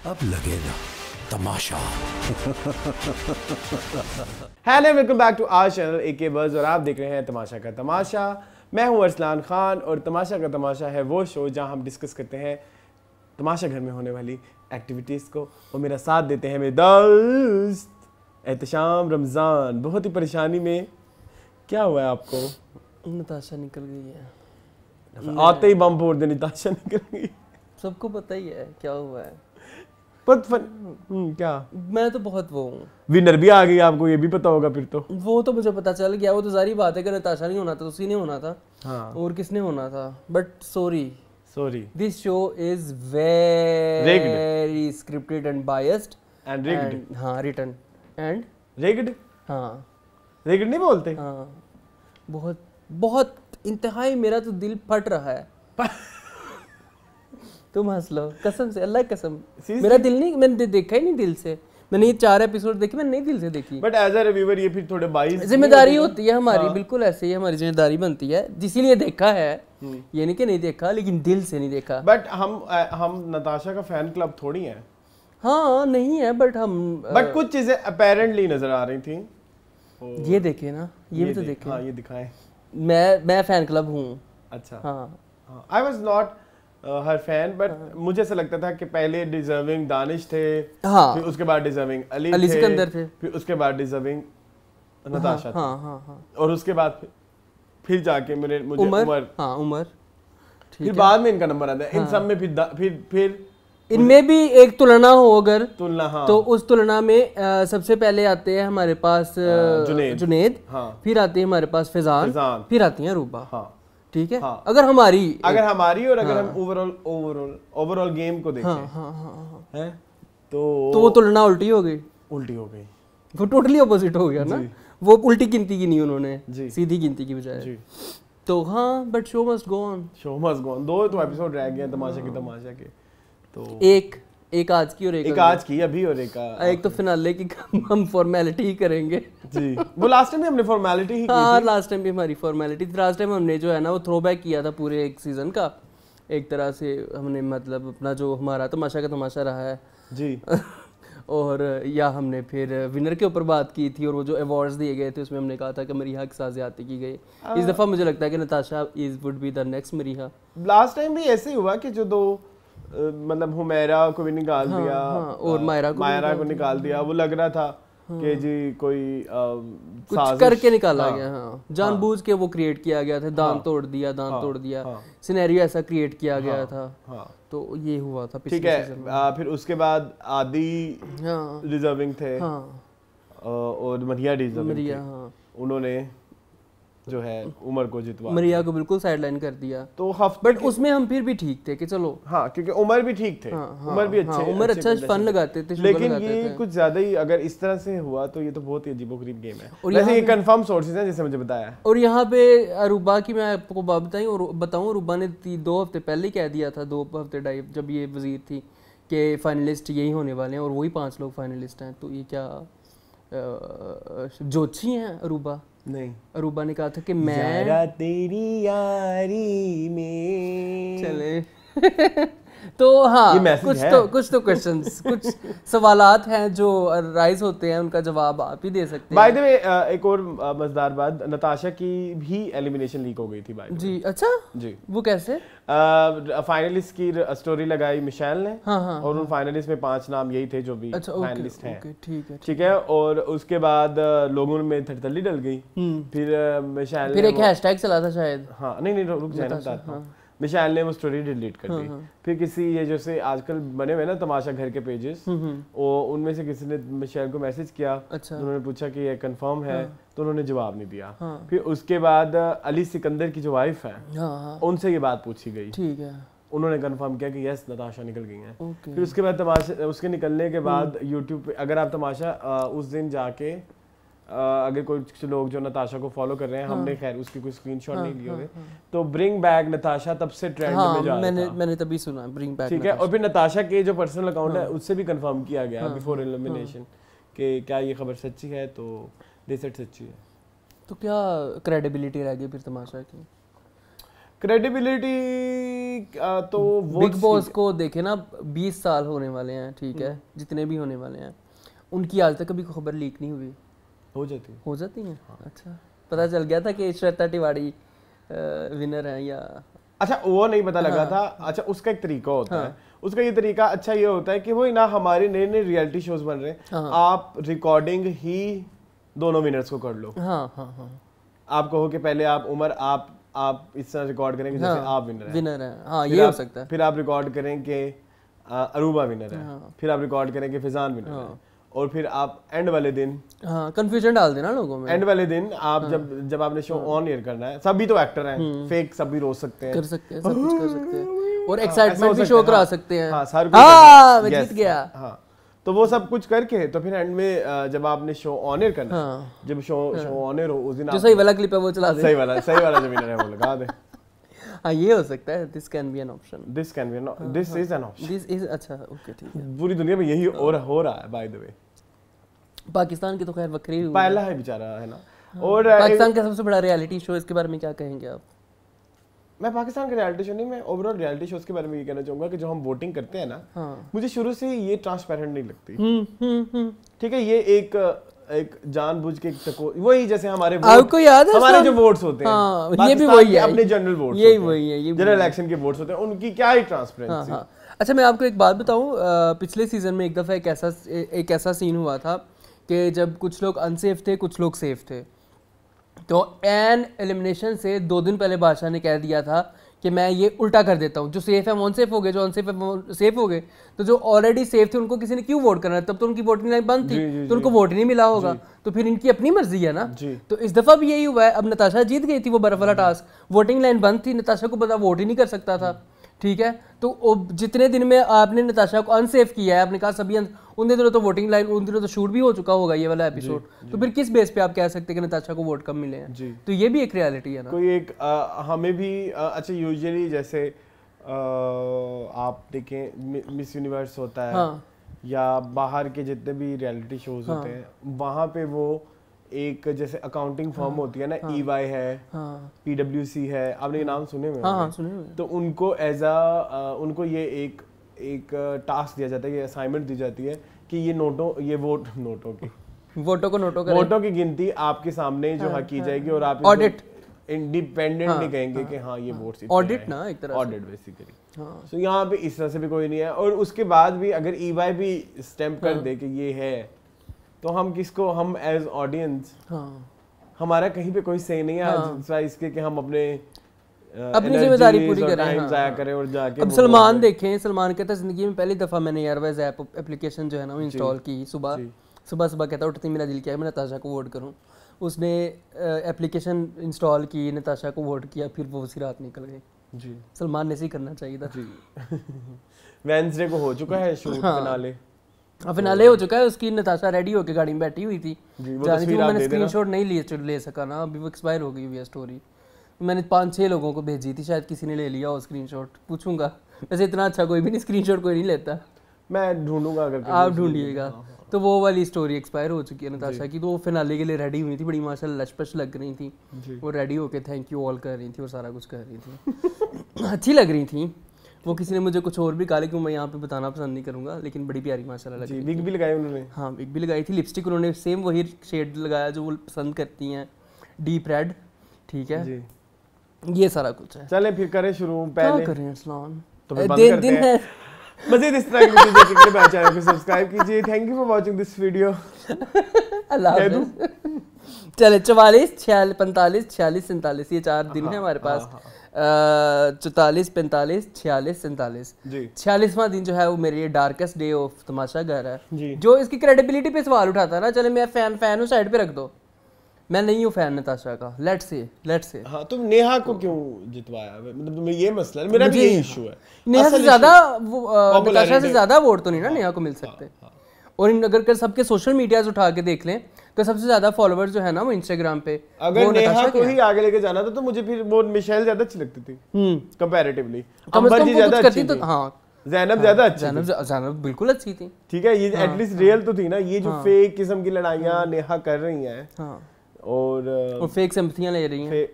अब लगेगा तमाशा। Hello welcome back to our channel AK buzz और आप देख रहे हैं तमाशा का तमाशा। मैं हूं अरसलान खान और तमाशा का तमाशा है वो शो जहां हम डिस्कस करते हैं तमाशा घर में होने वाली एक्टिविटीज़ को। और मेरा साथ देते हैं मेरे दोस्त एहतशाम रमज़ान। बहुत ही परेशानी में, क्या हुआ है आपको? नताशा निकल गई है। आते ही बम फोड़ दे, नताशा निकल गई। सबको पता ही है क्या हुआ है। क्या मैं तो बहुत वो हूँ। विनर भी आ गई, आपको ये भी पता होगा फिर तो। वो तो मुझे पता चल गया, वो तो सारी बात है कि नताशा नहीं होना था तो उसी ने होना था। हाँ। और किसने होना था? But sorry, this show is very scripted and biased and rigged. हाँ, रिटन एंड रिग्ड। हाँ, रिग्ड नहीं बोलते। हाँ, बहुत बहुत इंतहाई। मेरा तो दिल फट रहा है। तुम हंस लो, कसम से, अल्लाह की कसम। मेरा दिल नहीं, मैंने देखा ही नहीं दिल से। मैंने ये 4 एपिसोड देखे, मैंने नहीं दिल से देखी। बट एज अ रिव्यूअर ये फिर थोड़े बाइस जिम्मेदारी होती है हमारी। हाँ। बिल्कुल ऐसे ही हमारी जिम्मेदारी बनती है, इसीलिए देखा है। ये नहीं कि नहीं देखा, लेकिन दिल से नहीं देखा। बट हम नताशा का फैन क्लब थोड़ी हैं। हाँ, नहीं है, बट बट कुछ चीजें अपेरेंटली नजर आ रही थी। ये देखे ना, ये भी तो देखे। हाँ, ये दिखाएं। मैं फैन क्लब हूँ। अच्छा। हाँ, I was not her fan, but मुझे ऐसा लगता था कि पहले डिजर्विंग दानिश थे। हाँ, फिर उसके बाद डिजर्विंग अली सिकंदर थे। फिर उसके बाद डिजर्विंग नताशा थी। हाँ। और उसके बाद फिर जाके मुझे उमर। हाँ, उमर। फिर बाद में इनका नंबर आता है। इन सब में फिर इनमें भी एक तुलना हो अगर तुलना। हाँ। तो उस तुलना में सबसे पहले आते हैं हमारे पास जुनेद। हाँ। फिर आते हैं हमारे पास फैजान। फिर आती हैं अरूबा। हाँ। ठीक है। हाँ। अगर हमारी और अगर हम ओवरऑल गेम को देखें। हाँ। है तो वो तुलना उल्टी हो गई। वो टोटली ऑपोजिट हो गया ना। वो उल्टी गिनती की नहीं उन्होंने, सीधी गिनती की बजाय। तो हाँ, but show must go on. 2 तो एपिसोड रह गए हैं तमाशा के। तो एक आज की और एक आज की अभी और एक तो फिनाले की हम फॉर्मेलिटी ही करेंगे। जी, वो लास्ट टाइम भी हमने फॉर्मेलिटी ही की थी। हाँ, लास्ट टाइम भी हमारी फॉर्मेलिटी थी। लास्ट टाइम हमने जो है ना वो थ्रोबैक किया था पूरे एक सीजन का। एक तरह से हमने मतलब अपना जो हमारा तमाशा का तमाशा रहा है जी। और या हमने फिर विनर के ऊपर बात की थी, और वो जो अवार्ड्स दिए गए थे उसमें हमने कहा था कि मरीहा के साथ ज्यादती की गई। इस दफा मुझे लगता है कि Natasha would be the next Mareeha. Last time भी ऐसे ही हुआ कि जो 2 मतलब हुमैरा को भी निकाल दिया। और मायरा को निकाल दिया। वो लग रहा था कि जी कोई कुछ करके निकाला गया। हाँ, जानबूझ के वो क्रिएट किया गया था। दांत तोड़ दिया। सिनेरियो ऐसा क्रिएट किया गया था। तो ये हुआ था पिछले सीजन में। फिर उसके बाद आदि डिजर्विंग थे। और मरिया डिजर्विंग थे। उन्होंने जो है उमर को जितवा, मरिया को बिल्कुल साइडलाइन कर दिया। तो बट उसमें हम फिर भी ठीक थे कि चलो। हाँ, क्योंकि उमर भी ठीक थे। उमर भी अच्छे। उमर अच्छा फन लगाते थे। लेकिन ये कुछ ज्यादा ही अगर इस तरह से हुआ तो ये तो बहुत ही अजीबोगरीब गेम है। और वैसे ये कंफर्म सोर्सेज हैं जैसे मुझे बताया। और यहाँ पे अरूबा की मैं आपको बात बताऊं, अरूबा ने 2 हफ्ते पहले ही कह दिया था, 2 हफ्ते ढाई, जब ये वजीर थी कि फाइनलिस्ट यही होने वाले हैं और वही 5 लोग फाइनलिस्ट हैं। तो ये क्या जोची हैं अरूबा? नहीं, अरूबा ने कहा था कि मैं तेरी यारी में चले। तो हाँ, कुछ तो क्वेश्चंस, कुछ सवालात हैं जो राइज होते हैं, उनका जवाब आप ही दे सकते हैं। बाय द वे, एक और मजेदार बात, नताशा की भी एलिमिनेशन लीक हो गई थी बाय जी। अच्छा जी, वो कैसे? फाइनलिस्ट की स्टोरी लगाई मिशेल ने। हाँ, और उन फाइनलिस्ट में 5 नाम यही थे जो भी फाइनलिस्ट हैं। ठीक है। और उसके बाद लोगों में थरथली डल गई। फिर मिशेल फिर एक हैशटैग चला था शायद। हाँ, नहीं रुक जाए, बताता हूं। मिशेल ने वो स्टोरी डिलीट कर दी। फिर किसी ये जैसे आजकल बने हुए ना तमाशा घर के पेजेस, उनमें से किसी ने मिशेल को मैसेज किया। अच्छा। उन्होंने पूछा कि ये कंफर्म है। तो उन्होंने जवाब नहीं दिया। फिर उसके बाद अली सिकंदर की जो वाइफ है, उनसे ये बात पूछी गई। ठीक है। उन्होंने कंफर्म किया कि यस, नताशा निकल गई हैं। फिर उसके बाद तमाशा, उसके निकलने के बाद यूट्यूब पे अगर आप तमाशा उस दिन जाके अगर कुछ लोग जो नताशा को फॉलो कर रहे हैं, हमने खैर उसकी कोई स्क्रीनशॉट नहीं लिए हुए, तो ब्रिंग बैक नताशा तब से ट्रेंड में जा रहा था। मैंने तभी सुना ब्रिंग बैक। ठीक है। और फिर नताशा के जो पर्सनल अकाउंट है उससे भी कंफर्म किया गया बिफोर एलिमिनेशन कि क्या ये खबर सच्ची है, तो दे सेड सच्ची है। तो क्या क्रेडिबिलिटी रह गई फिर तमाशा की? क्रेडिबिलिटी तो बिग बॉस को देखे ना 20 साल होने वाले हैं, ठीक है, जितने भी होने वाले हैं, उनकी आज तक कभी खबर लीक नहीं हुई। हो जाती है। हाँ। अच्छा, पता चल गया था कि श्वेता तिवारी विनर है या अच्छा वो नहीं पता लगा था। अच्छा उसका एक तरीका होता है, उसका ये तरीका अच्छा ये होता है कि वो ना हमारे नए नए रियलिटी शोज बन रहे हैं, आप रिकॉर्डिंग ही दोनों विनर्स को कर लो। आप कहो कि पहले आप उमर आप इस तरह रिकॉर्ड करेंगे जैसे आप विनर है। हाँ, ये हो सकता है। फिर आप रिकॉर्ड करेंगे अरूबा विनर है, फिर आप रिकॉर्ड करेंगे फिजान विनर है, और फिर आप एंड वाले दिन कंफ्यूजन डाल देना लोगों में। एंड वाले दिन आप जब आपने शो ऑन एयर करना है, सभी तो एक्टर हैं, फेक सब भी रोज सकते हैं, कर सकते हैं, सब कुछ कर सकते हैं, और एक्साइटमेंट भी शो करा सकते हैं। मैं जीत गया। हाँ, तो वो सब कुछ करके तो फिर एंड में जब आपने शो ऑन एयर करना, जब शो ऑन एयर हो उस दिन जो सही वाला क्लिप है वो चला दे, सही वाला जो विनर है वो लगा दे। हाँ, ये हो सकता है। This can be an option, this is an option, this is. अच्छा, ओके, ठीक है। पूरी दुनिया में यही हो रहा है बाय द वे। पाकिस्तान की तो खैर वक्री पहला है बेचारा, है ना। और पाकिस्तान का सबसे बड़ा रियलिटी शो, इसके बारे में क्या कहेंगे आप? मैं पाकिस्तान के रियलिटी शो नहीं, मैं ओवरऑल रियलिटी शोज के बारे में ये कहना चाहूंगा कि जो हम वोटिंग करते हैं ना, मुझे शुरू से ये ट्रांसपेरेंट नहीं लगती। ठीक है, ये एक जानबूझ के वही जैसे हमारे आपको याद है हमारे जो वोट्स होते हैं, ये भी वही है, अपने जनरल वोट्स, यही वही है, जनरल इलेक्शन के वोट्स होते हैं, उनकी क्या ही ट्रांसपेरेंसी। अच्छा, मैं आपको एक बात बताऊं, पिछले सीजन में एक दफा एक ऐसा सीन हुआ था कि जब कुछ लोग अनसेफ थे, कुछ लोग सेफ थे, तो एन एलिमिनेशन से 2 दिन पहले बादशाह ने कह दिया था कि मैं ये उल्टा कर देता हूँ, जो सेफ है वो अनसेफ हो गए, जो अनसेफ है वो सेफ हो गए। तो जो ऑलरेडी सेफ थे उनको किसी ने क्यों वोट करना है? तब तो उनकी वोटिंग लाइन बंद थी, तो उनको वोट नहीं मिला होगा, तो फिर इनकी अपनी मर्जी है ना। तो इस दफा भी यही हुआ है। अब नताशा जीत गई थी वो बर्फ वाला टास्क, वोटिंग लाइन बंद थी, नताशा को पता वोट ही नहीं कर सकता था, ठीक है। तो जितने दिन में आपने नताशा को अनसेफ किया है, आपने कहा सभी उन दिनों तो वोटिंग लाइन, उन दिनों तो शूट भी हो चुका होगा ये वाला एपिसोड, तो फिर किस बेस पे आप कह सकते हैं कि नताशा को वोट कम मिले हैं? तो ये भी एक रियलिटी है ना। कोई एक हमें भी अच्छा, यूजुअली जैसे आप देखें मिस यूनिवर्स होता है, या बाहर के जितने भी रियलिटी शोज होते हैं, वहाँ पे वो एक जैसे अकाउंटिंग फर्म होती है ना, EY है, PwC है, आपने ये नाम सुने हुए? सुने हुए। तो उनको उनको ये एक टास्क दिया जाता है, ये असाइनमेंट दी जाती है कि ये वोटों की गिनती आपके सामने जो की जाएगी, और आप ऑडिट इंडिपेंडेंटली कहेंगे कि हाँ ये वोट्स ऑडिट ना, एक तरह से ऑडिट बेसिकली। तो यहाँ पे इस तरह से भी कोई नहीं है, और उसके बाद भी अगर EY भी स्टैम्प कर दे कि ये है, तो हम एज ऑडियंस, हमारा कहीं पे कोई सही नहीं है इसके कि हम अपनी जिम्मेदारी पूरी करें और जाके। अब सलमान देखें, सलमान कहता है जिंदगी में पहली दफा मैंने एयरवेज ऐप एप्लीकेशन जो है ना वो इंस्टॉल की, सुबह कहता उठती मेरा दिल किया मैं नताशा को वोट करूं, उसने एप्लीकेशन इंस्टॉल की, नताशा को वोट किया, फिर वो उसी रात निकल गई। जी, सलमान ने ऐसे ही करना चाहिए था। जी वेडनेसडे को हो चुका है शूट, फिनाले हो चुका है उसकी, नताशा रेडी होके गाड़ी में बैठी हुई थी, जानी थी, मैंने स्क्रीनशॉट नहीं ले सका ना, अभी वो एक्सपायर हो गई हुई है स्टोरी। मैंने 5-6 लोगों को भेजी थी, शायद किसी ने ले लिया हो स्क्रीनशॉट, पूछूंगा। वैसे इतना अच्छा कोई भी नहीं स्क्रीनशॉट कोई नहीं लेता, मैं ढूंढूंगा अगर आप ढूंढिएगा। तो वो वाली स्टोरी एक्सपायर हो चुकी है नताशा की, तो वो फिनाले के लिए रेडी हुई थी, बड़ी माशाल्लाह लचपच लग रही थी, वो रेडी होके थैंक यू ऑल कर रही थी और सारा कुछ कर रही थी अच्छी लग रही थी वो। किसी ने मुझे कुछ और भी कहा, लेकिन मैं यहाँ पे बताना पसंद नहीं करूँगा, लेकिन बड़ी प्यारी माशाल्लाह लग रही थी। विग भी लगाई उन्होंने? हाँ, विग भी लगाई थी, लिपस्टिक उन्होंने सेम वही शेड लगाया जो वो पसंद करती हैं, डीप रेड, ठीक है, ये सारा कुछ है। चलें फिर करें शुरू, पहले करें इस्लाम तो दिन है। मज़ीद इस तरह की वीडियो देखने के लिए चैनल को सब्सक्राइब कीजिए। Thank you for watching this video. अल्लाह हाफ़िज़। चले 44, 46, 45, 46, 47 ये 4 दिन है हमारे पास। 44, 45, 46, 47 46वां दिन जो है वो मेरे लिए डार्केस्ट डे ऑफ तमाशा घर है, जो इसकी क्रेडिबिलिटी पे सवाल उठाता है ना। चले मैं फैन हूँ, साइड पे रख दो, मैं नहीं हूँ फैन नताशा का, लेट्स से। हाँ, तुम नेहा को क्यों जितवाया? मतलब ये मसला है, मेरा भी यही इशू है। नेहा से ज्यादा नताशा से ज्यादा वोट तो नहीं ना नेहा को मिल सकते। और अगर सबके सोशल मीडियाज उठा के देख लें तो सबसे ज्यादा फॉलोअर्स जो है ना वो इंस्टाग्राम पे, अगर नेहा को ही आगे लेके जाना था तो मुझे फिर वो मिशेल ज्यादा अच्छी लगती थी कंपैरेटिवली। अंबर जी ज्यादा अच्छी थी, ज़ैनब ज्यादा अच्छी, ज़ैनब बिल्कुल अच्छी थी, ठीक है, ये एटलीस्ट रियल तो थी ना। ये जो फेक किस्म की लड़ाइयाँ नेहा कर रही हैं और फेक सिंपैथियां ले रही हैं,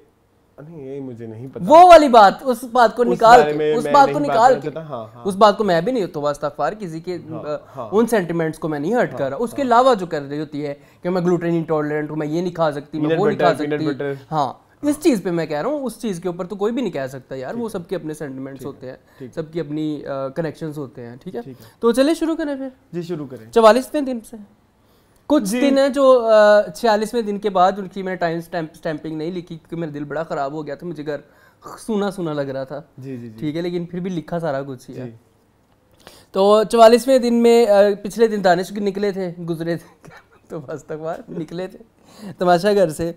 नहीं ये मुझे नहीं पता। वो वाली बात, उस बात को निकाल के, उस बात को निकाल के, हाँ। उस बात को मैं भी नहीं तो वास्तफार किसी के उन सेंटिमेंट्स को मैं नहीं हर्ट कर रहा। उसके अलावा जो कर रही होती है कि मैं ग्लूटेन इंटॉलरेंट हूँ, मैं ये नहीं खा सकती, मैं वो नहीं खा सकती, हाँ इस चीज पे मैं कह रहा हूँ, उस चीज के ऊपर तो कोई भी नहीं कह सकता यार, वो सबके अपने सेंटिमेंट्स होते हैं, सबकी अपनी कनेक्शंस होते हैं, ठीक है। तो चलिए शुरू करें फिर। जी शुरू करें। 44वें दिन से कुछ दिन है जो 46वें दिन के बाद, उनकी मैंने टाइम स्टैंपिंग नहीं लिखी क्योंकि मेरा दिल बड़ा ख़राब हो गया था, मुझे घर सूना सूना लग रहा था, जी जी ठीक है, लेकिन फिर भी लिखा सारा कुछ ही है। तो 44वें दिन में पिछले दिन दानिश निकले थे, गुजरे थे तो बस तक बार निकले थे तमाशा घर से,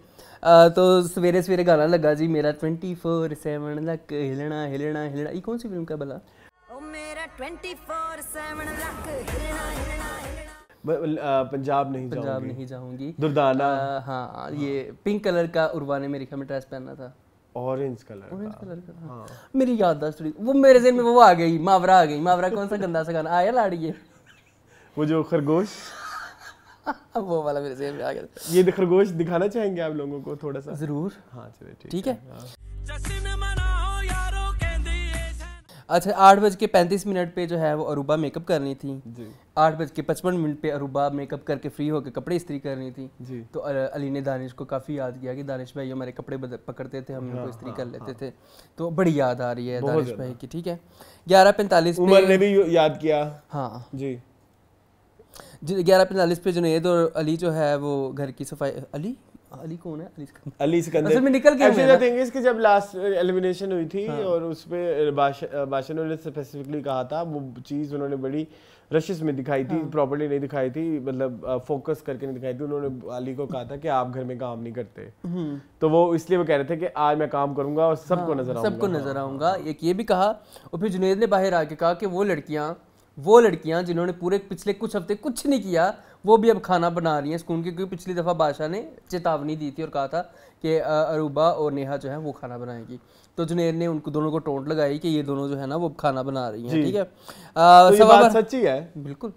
तो सवेरे सवेरे गाना लगा जी मेरा 24/7 लक हिलना हिलना हिलना। ये कौन सी फिल्म का भला? ओ मेरा 24/7 लक हिलना हिलना हिलना। पंजाब नहीं जाऊंगी, दुर्दाना। हाँ ये पिंक कलर का उर्वा ने मेरे ख्याल में ड्रेस पहना था, ऑरेंज कलर का। हाँ। मेरी याददाश्त वो मेरे ज़हन में वो आ गई, मावरा आ गई। मावरा कौन सा गंदा सा गाना आया लाड़ी है वो जो खरगोश वो वाला मेरे ज़हन में आ गया। ये खरगोश दिखाना चाहेंगे आप लोगों को थोड़ा सा? जरूर। हाँ चलिए ठीक है। अच्छा 8:35 पे जो है वो अरूबा मेकअप करनी थी जी। 8:55 पे अरूबा मेकअप करके फ्री होकर कपड़े इस्त्री करनी थी जी। तो अली ने दानिश को काफ़ी याद किया कि दानिश भाई हमारे कपड़े पकड़ते थे, हम उनको इस्त्री कर लेते थे, तो बड़ी याद आ रही है दानिश भाई की, ठीक है। 11:45 उमर ने भी याद किया, हाँ जी। 11:45 पे जुनैद और अली जो है वो घर की सफाई, अली कौन है? अली सिकंदर। असल में निकल गया इसकी जब लास्ट एलिमिनेशन हुई थी और उस पे बादशाह ने स्पेसिफिकली कहा था, वो चीज़ उन्होंने बड़ी रशेस में दिखाई थी, प्रॉपर्ली नहीं दिखाई थी, मतलब फोकस करके नहीं दिखाई थी। उन्होंने अली को कहा था कि आप घर में काम नहीं करते, तो वो इसलिए वो कह रहे थे कि आज मैं काम करूंगा और सबको नजर आऊंगा। एक ये भी कहा, और फिर जुनैद ने बाहर आके कहा कि वो लड़कियां जिन्होंने पूरे पिछले कुछ हफ्ते कुछ नहीं किया, वो भी अब खाना बना रही हैं स्कूल की, क्योंकि पिछली दफ़ा बादशाह ने चेतावनी दी थी और कहा था कि अरूबा और नेहा जो है वो खाना बनाएगी, तो जुनैद ने उनको दोनों को टोंट लगाई कि ये दोनों जो है ना वो खाना बना रही हैं, ठीक है। तो ये बात सच्ची है? बिल्कुल,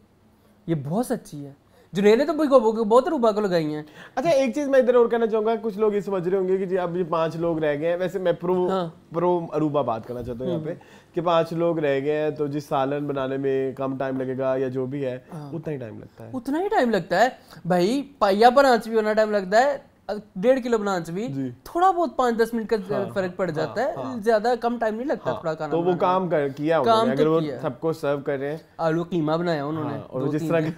ये बहुत सच्ची है। जुनैद ने तो बहुत अरूबा को लगाई हैं। अच्छा एक चीज मैं इधर और कहना चाहूंगा, कुछ लोग ये समझ रहे होंगे कि जी अब ये 5 लोग रह गए हैं, वैसे मैं प्रो अरूबा बात करना चाहता हूँ यहाँ पे कि 5 लोग रह गए हैं, तो जिस सालन बनाने में कम टाइम लगेगा या जो भी है उतना ही टाइम लगता है भाई। पाइया पर आंच भी होना टाइम लगता है, 1.5 किलो बनाने भी थोड़ा बहुत 5-10 मिनट का फर्क पड़ जाता है, ज्यादा कम टाइम नहीं लगता थोड़ा खाना। तो वो काम किया उन्होंने, अगर वो सबको सर्व कर रहे हैं। आलू कीमा बनाया उन्होंने, और जिस तरह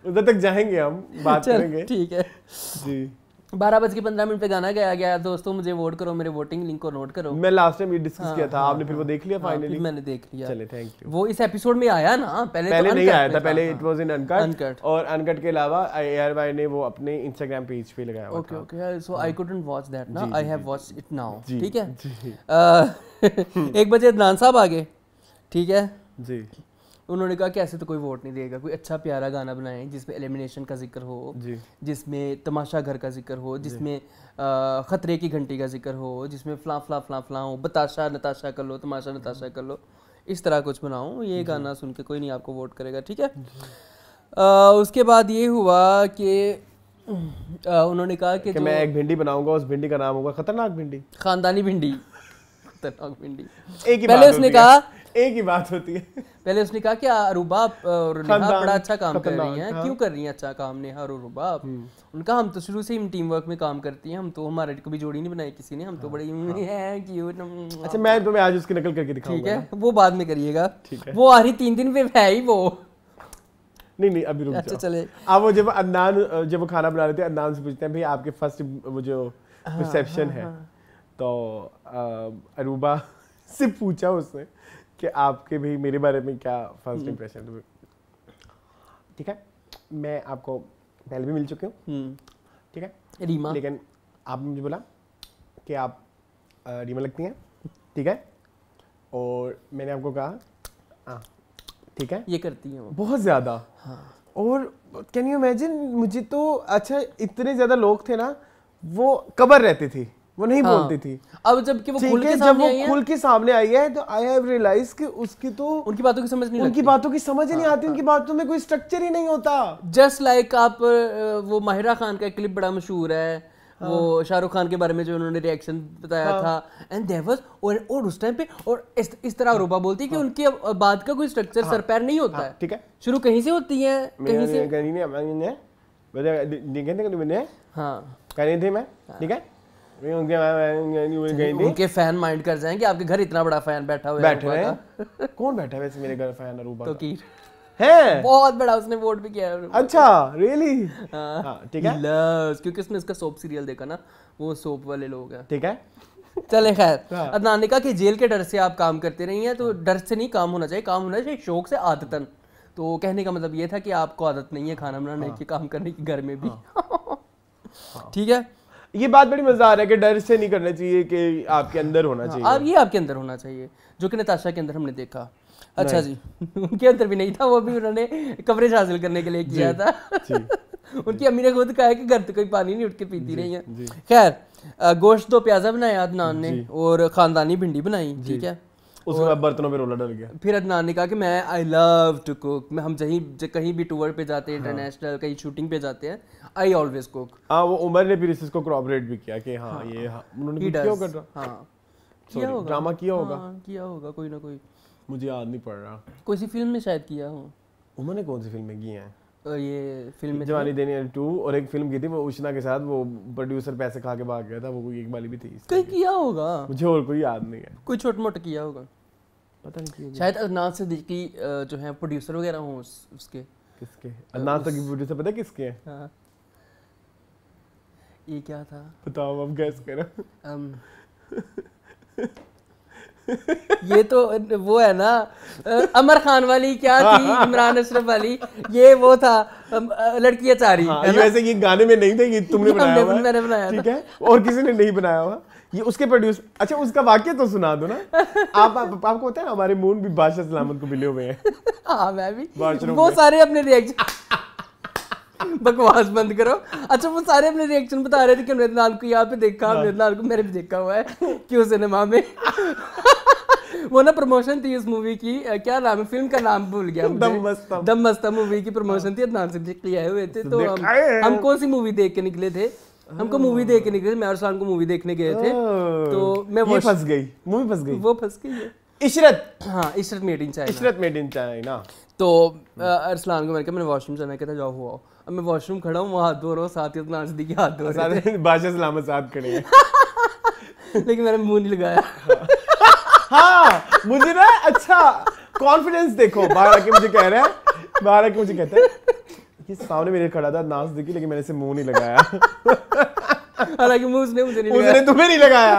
उधर तक जाएंगे हम, बात करेंगे, ठीक है जी। 12:15 पे गाना गाया गया, दोस्तों मुझे वोट करो, मेरे वोटिंग लिंक को नोट करो। मैं लास्ट टाइम ये डिस्कस किया था, आपने फिर वो देख लिया फाइनली? मैंने देख लिया, चले थैंक यू। वो इस एपिसोड में आया ना, पहले तो नहीं आया था, पहले इट वाज इन अनकट, और अनकट के अलावा ARY ने वो अपने इंस्टाग्राम पेज पे लगाया हुआ था। Okay, so I couldn't watch that ना, I have watched it now, ठीक है। 1 बजे अदनान साहब आ गए, ठीक है जी। उन्होंने कहा कि ऐसे तो कोई वोट नहीं देगा, कोई अच्छा प्यारा गाना बनाएं जिसमें एलिमिनेशन का जिक्र हो, जिसमें तमाशा घर का जिक्र हो, जिसमें खतरे की घंटी का जिक्र हो, जिसमें फ्ला फ्ला फ्ला फ्ला हो, बताशा नताशा कर लो, तमाशा नताशा कर लो, इस तरह कुछ बनाओ। ये गाना सुन के कोई नहीं आपको वोट करेगा, ठीक है। उसके बाद ये हुआ कि उन्होंने कहा कि मैं एक भिंडी बनाऊंगा, उस भिंडी का नाम होगा खतरनाक भिंडी, खानदानी भिंडी, खतरनाक भिंडी। पहले उसने कहा एक ही बात होती है, पहले उसने कहा कि अरूबा और नेहा बड़ा अच्छा काम कर रही हैं, क्यों कर रही हैं अच्छा काम नेहा और अरूबा? उनका हम तो शुरू से ही टीम वर्क में काम करती हैं, हम तो हमारे कभी जोड़ी नहीं बनाई किसी ने, हम तो बड़ी हैं क्यूट। अच्छा मैं तुम्हें आज उसकी नकल करके दिखाऊंगा, ठीक है, वो बाद में करिएगा, वो आ रही 3 दिन पे है ही वो। नहीं अभी रुक अच्छा चले। अब वो जब वो खाना बना रहे थे, अदनान से पूछते हैं भाई आपके फर्स्ट वो जो रिसेप्शन है, तो अरूबा से पूछा उसने कि आपके भी मेरे बारे में क्या फर्स्ट इंप्रेशन। ठीक है, मैं आपको पहले भी मिल चुके हूँ, ठीक है रीमा, लेकिन आपने मुझे बोला कि आप रीमा लगती हैं, ठीक है, और मैंने आपको कहा ठीक है ये करती हैं बहुत ज़्यादा। हाँ। और कैन यू इमेजिन, मुझे तो अच्छा इतने ज़्यादा लोग थे ना, वो कबर रहती थी, वो नहीं बोलती थी। अब जबकि वो खुल के सामने आई है तो आई हैव रियलाइज कि उसकी तो उनकी बातों की समझ नहीं लगती, उनकी बातों की समझ ही नहीं आती, उनकी बातों में कोई स्ट्रक्चर ही नहीं होता। जस्ट लाइक आप वो माहिरा खान का एक क्लिप बड़ा मशहूर है, वो शाहरुख खान के बारे में जो उन्होंने रिएक्शन बताया था एंड देयर वाज और उस टाइम पे और इस तरह रूबा बोलती है कि उनकी बात का कोई स्ट्रक्चर सर पैर नहीं होता है, ठीक है, शुरू कहीं से होती है, कहीं से हाँ कहीं थी मैं, ठीक है, उनके फैन माइंड कर जाएंगे आपके घर इतना बड़ा फैन बैठा हुआ है बैठे हैं। कौन बैठा है वैसे मेरे घर फैन अरूबा तो का? की है बहुत बड़ा, उसने वोट भी किया है। अच्छा रियली? हाँ ठीक है, Loves, क्योंकि उसने इसका सोप सीरियल देखा ना, वो सोप वाले लोग हैं। ठीक है, चले खैर, अदनान ने कहा कि जेल के डर से आप काम करते रही हैं, तो डर से नहीं काम होना चाहिए, काम होना चाहिए शौक से, आदतन। तो कहने का मतलब ये था कि आपको आदत नहीं है खाना बनाने की, काम करने की घर में भी। ठीक है, ये बात बड़ी मजा आ रहा है कि डर से नहीं करना चाहिए, कि आपके अंदर होना चाहिए। अब ये आपके अंदर होना चाहिए, जो कि नताशा के अंदर हमने देखा। अच्छा जी, उनके अंदर भी नहीं था, वो भी उन्होंने कवरेज हासिल करने के लिए किया था। उनकी अम्मी ने खुद कहा है कि घर तो कोई पानी नहीं उठ के पीती रही है। खैर, गोश्त 2 प्याजा बनाया अदनान ने और खानदानी भिंडी बनाई, ठीक है। उसके बाद बर्तनों पे रोला डल गया। फिर अदनान ने कहा कि मैं आई लव टू कुक, हम कहीं भी टूर पे जाते हैं, इंटरनेशनल कहीं शूटिंग पे जाते हैं, आई ऑलवेज कुक। हाँ, वो उमर ने फिर इसको कोऑपरेट भी किया कि हाँ ये उन्होंने क्यों कर रहा, हाँ किया होगा, ड्रामा किया होगा, किया होगा कोई ना कोई, मुझे याद नहीं पड़ रहा। कोई सी फिल्म में शायद किया हो। उमर ने कौन सी फिल्में की हैं? ये फिल्म में जवानी देनी 2 और एक फिल्म की थी वो उष्णा के साथ, वो प्रोड्यूसर पैसे खा के भाग गया था, वो कोई एक वाली भी थी। कहीं किया होगा, मुझे और कोई याद नहीं है, कोई छोटा मोटा किया होगा, पता नहीं क्यों। शायद अदनान सिद्दीकी जो है प्रोड्यूसर वगैरह हो उसके। किसके? अदनान तक की प्रोड्यूसर पता है किसके हैं? हाँ, ये क्या था बताओ, अब गैस करो। ये तो वो है ना, अमर खान वाली क्या थी, इमरान अशरफ वाली, ये वो था लड़की अचारी। हाँ, ये वैसे ये गाने में नहीं थे, ये तुमने बनाया हुआ है, मैंने बनाया, ठीक है, और किसी ने नहीं बनाया हुआ ये, उसके प्रोड्यूस। अच्छा, उसका वाक्य तो सुना दो ना। आपको पता है हमारे मून भी बादशाह सलामत को मिले हुए हैं। हाँ मैं भी, वो सारे अपने रिएक्शन बकवास बंद करो। अच्छा, वो सारे अपने रिएक्शन बता रहे थे कि हमने अदनान को यहाँ पे देखा, हमने अदनान को मैंने भी देखा हुआ है क्यों सिनेमा में। वो ना प्रमोशन थी उस मूवी की, क्या नाम है फिल्म का, नाम भूल गया मुझे। दम मस्तम मूवी की प्रमोशन थी, अदनान सिद्दीकी आए हुए थे, तो हम कौन सी मूवी देख के निकले थे, हमको मूवी देख के निकले थे, मैं और सलाम को मूवी देखने गए थे, तो मैं वो फंस गई, मूवी फंस गई, वो फंस गई है। इशरत, हाँ Ishrat made in China, Ishrat made in China. तो अरसलान को मैंने कहा मैंने वॉशरूम जाना, कहता जाओ हुआ। अब मैं वॉशरूम खड़ा हूँ, वहाँ हाथ धो रहा हूँ, साथ ही अदनान सिद्दीकी हाथ धो रहे थे, बादशाह सलामत साथ खड़े हैं। लेकिन मैंने मुंह नहीं लगाया। हाँ, मुझे ना अच्छा कॉन्फिडेंस देखो, बाहर आके मुझे कह रहा है, बाहर आके मुझे कहता है कि सामने मेरे खड़ा था नाज दिखी, लेकिन मैंने इसे मुंह नहीं लगाया। हालांकि मुंह उसने मुझे नहीं लगाया, उसने तुम्हें नहीं लगाया।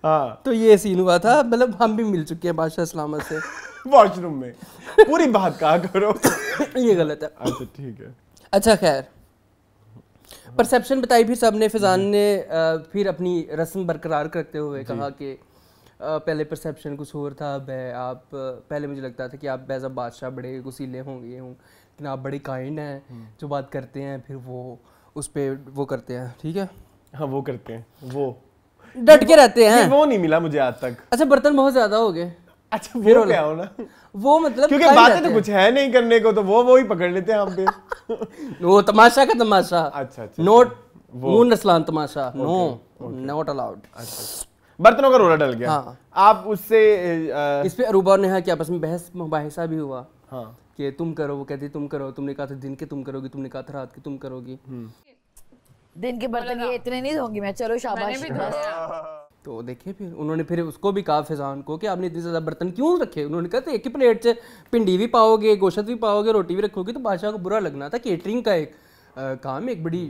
हाँ, तो ये सीन हुआ था, मतलब हम भी मिल चुके हैं बादशाह सलामत से वॉशरूम में। पूरी बात कहा करो। ये गलत है। अच्छा ठीक है। अच्छा खैर, परसेप्शन बताई फिर सबने। फिजान ने फिर अपनी रस्म बरकरार करते हुए कहा कि पहले परसेप्शन कुछ और था, आप पहले मुझे लगता था कि आप एज अ बादशाह बड़े गुसीले होंगे, लेकिन आप बड़े काइंड हैं, जो बात करते हैं फिर वो उस पे वो करते हैं, ठीक है। हाँ वो करते हैं, वो डट के रहते हैं। वो नहीं मिला मुझे आज तक। अच्छा, बर्तन बहुत ज्यादा हो गए। अच्छा, वो क्या हो ना, वो मतलब क्योंकि बातें तो कुछ है नहीं करने को, तो वो ही पकड़ लेते हैं हम पे। वो तमाशा का तमाशा। अच्छा, note Moon Arsalan Tamasha, no not allowed. अच्छा, बर्तनों का रोला डल गया। हाँ। आप उससे इस पे अरूबा और नेहा के आपस में बहस मुबाहिसा भी हुआ। हाँ, कि तुम करो, वो कहती तुम करो, तुमने कहा था दिन के तुम करोगी, तुमने कहा था रात के तुम करोगी। दिन के बर्तन ये इतने नहीं धोंगी मैं, चलो शाबाश। तो देखिए फिर उन्होंने फिर उसको भी कहा फिजान को कि आपने इतने ज़्यादा बर्तन क्यों रखे। उन्होंने कहा एक ही प्लेट से भिंडी भी पाओगे, गोश्त भी पाओगे, रोटी भी रखोगे, तो बादशाह को बुरा लगना था। केटरिंग का एक काम एक बड़ी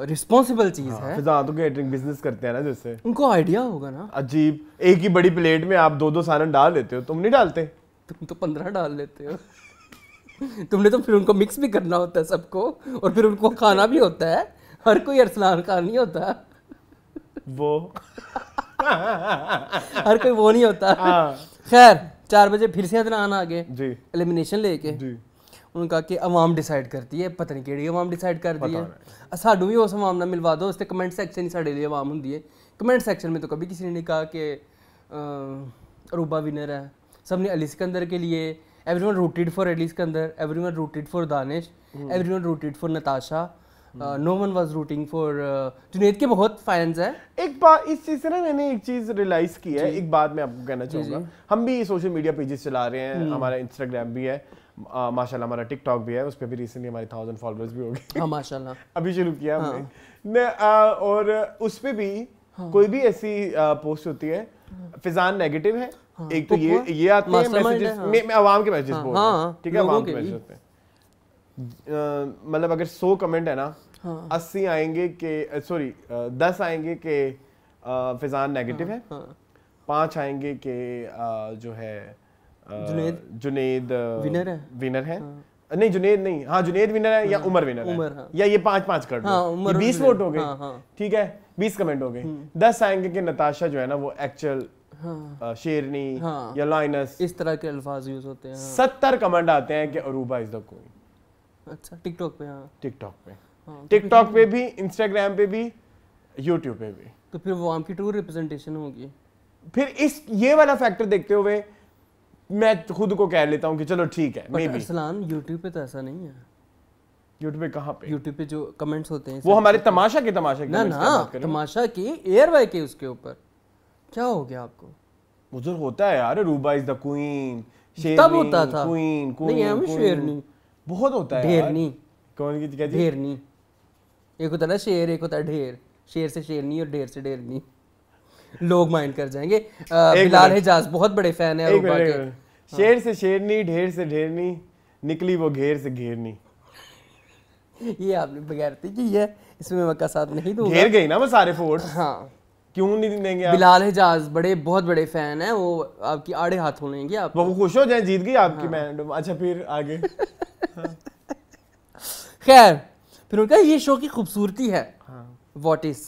रिस्पॉन्सिबल चीज़ है। फिजान तो केटरिंग बिजनेस करते हैं ना, जैसे उनको आइडिया होगा ना। अजीब, एक ही बड़ी प्लेट में आप 2-2 सालन डाल लेते हो, तुम नहीं डालते? तुम तो 15 डाल लेते हो। तुमने तो फिर उनको मिक्स भी करना होता है सबको, और फिर उनको खाना भी होता है। हर कोई अरसलान खान नहीं होता, वो हर कोई वो नहीं होता। खैर 4 बजे फिर से अदनान आ गए जी, एलिमिनेशन लेके। उन्होंने कहा कि अवाम डिसाइड करती है, पता नहीं केड़ी अवाम डिसाइड कर दी है, साडू भी उस अवाम ना मिलवा दो, उससे कमेंट सेक्शन ही साढ़े लिए अवाम होंगी है। कमेंट सेक्शन में तो कभी किसी ने नहीं कहा कि अरूबा विनर है। सब ने अली सिकंदर के लिए, everyone rooted for Ali Sikandar, everyone rooted for Danish, everyone rooted for Natasha, no one was rooting for Junaid के बहुत फैंस हैं। एक बात इस चीज से ना मैंने एक चीज रियलाइज की है, एक बात मैं आपको कहना चाहूंगा। हम भी सोशल मीडिया पेजेस चला रहे हैं, हमारा इंस्टाग्राम भी है, माशाल्लाह हमारा टिकटॉक भी है, उस पर भी रिसेंटली हमारे 1000 फॉलोअर्स भी हो गए। हाँ माशाल्लाह अभी शुरू किया हमने और उस पे भी कोई भी ऐसी पोस्ट होती है, फिजान नेगेटिव है, एक तो ये आते हैं मैसेजेस, मैं आवाम के मैसेजेस बोल रहा हूं, ठीक है, आवाम के मैसेज होते हैं। मतलब अगर 100 कमेंट है ना, 80 आएंगे कि सॉरी 10 आएंगे कि फिजान नेगेटिव है, 5 आएंगे कि जो है जुनैद विनर है। नहीं जुनैद नहीं, हाँ जुनैद विनर है या उमर विनर है, या ये 5-5 कर दो, 20 वोट हो गए, ठीक है, 20 कमेंट हो गए। 10 आएंगे कि नताशा जो है ना वो एक्चुअल शेरनी या लाइनस, इस तरह के अल्फाज यूज होते हैं। 70 कमेंट आते हैं कि अरूबा इज द क्वीन। अच्छा टिकटॉक पे? हाँ टिकटॉक पे भी, इंस्टाग्राम पे भी, यूट्यूब पे भी। तो फिर वो आपकी ट्रू रिप्रेजेंटेशन होगी। फिर इस ये वाला फैक्टर देखते हुए मैं खुद को कह लेता हूँ कि चलो ठीक है, मे बी। अरसलान यूट्यूब पे तो ऐसा नहीं है। यूट्यूब पे कहाँ पे? यूट्यूब पे जो कमेंट्स होते हैं वो हमारे तमाशा के ना तमाशा की एयर वाई के उसके ऊपर क्या हो गया आपको? उधर होता है यार, रूबा इज द क्वीन, तब होता था क्वीन नहीं शेरनी बहुत होता है, ढेरनी। कौन की कहती? ढेरनी। एक होता है ना शेर, एक होता है ढेर। शेर से शेरनी और ढेर से ढेरनी। लोग माइंड कर जाएंगे। बिलाल हिजाज बहुत बड़े फैन है अरूबा के। शेर से शेरनी, ढेर से ढेरनी, निकली वो घेर से घेरनी। ये आपने बगैरती की है, इसमें मैं का साथ नहीं दूंगा। घेर गई ना वो सारे फोर्ट। हाँ क्यों नहीं देंगे आप? बिलाल हिजाज बड़े बहुत बड़े फैन है, वो आपकी आड़े हाथों लेंगे आप। वो खुश हो जाए, जीत गई आपकी मैडम। अच्छा फिर आगे खैर फिर उनका ये शो की खूबसूरती है। व्हाट इज,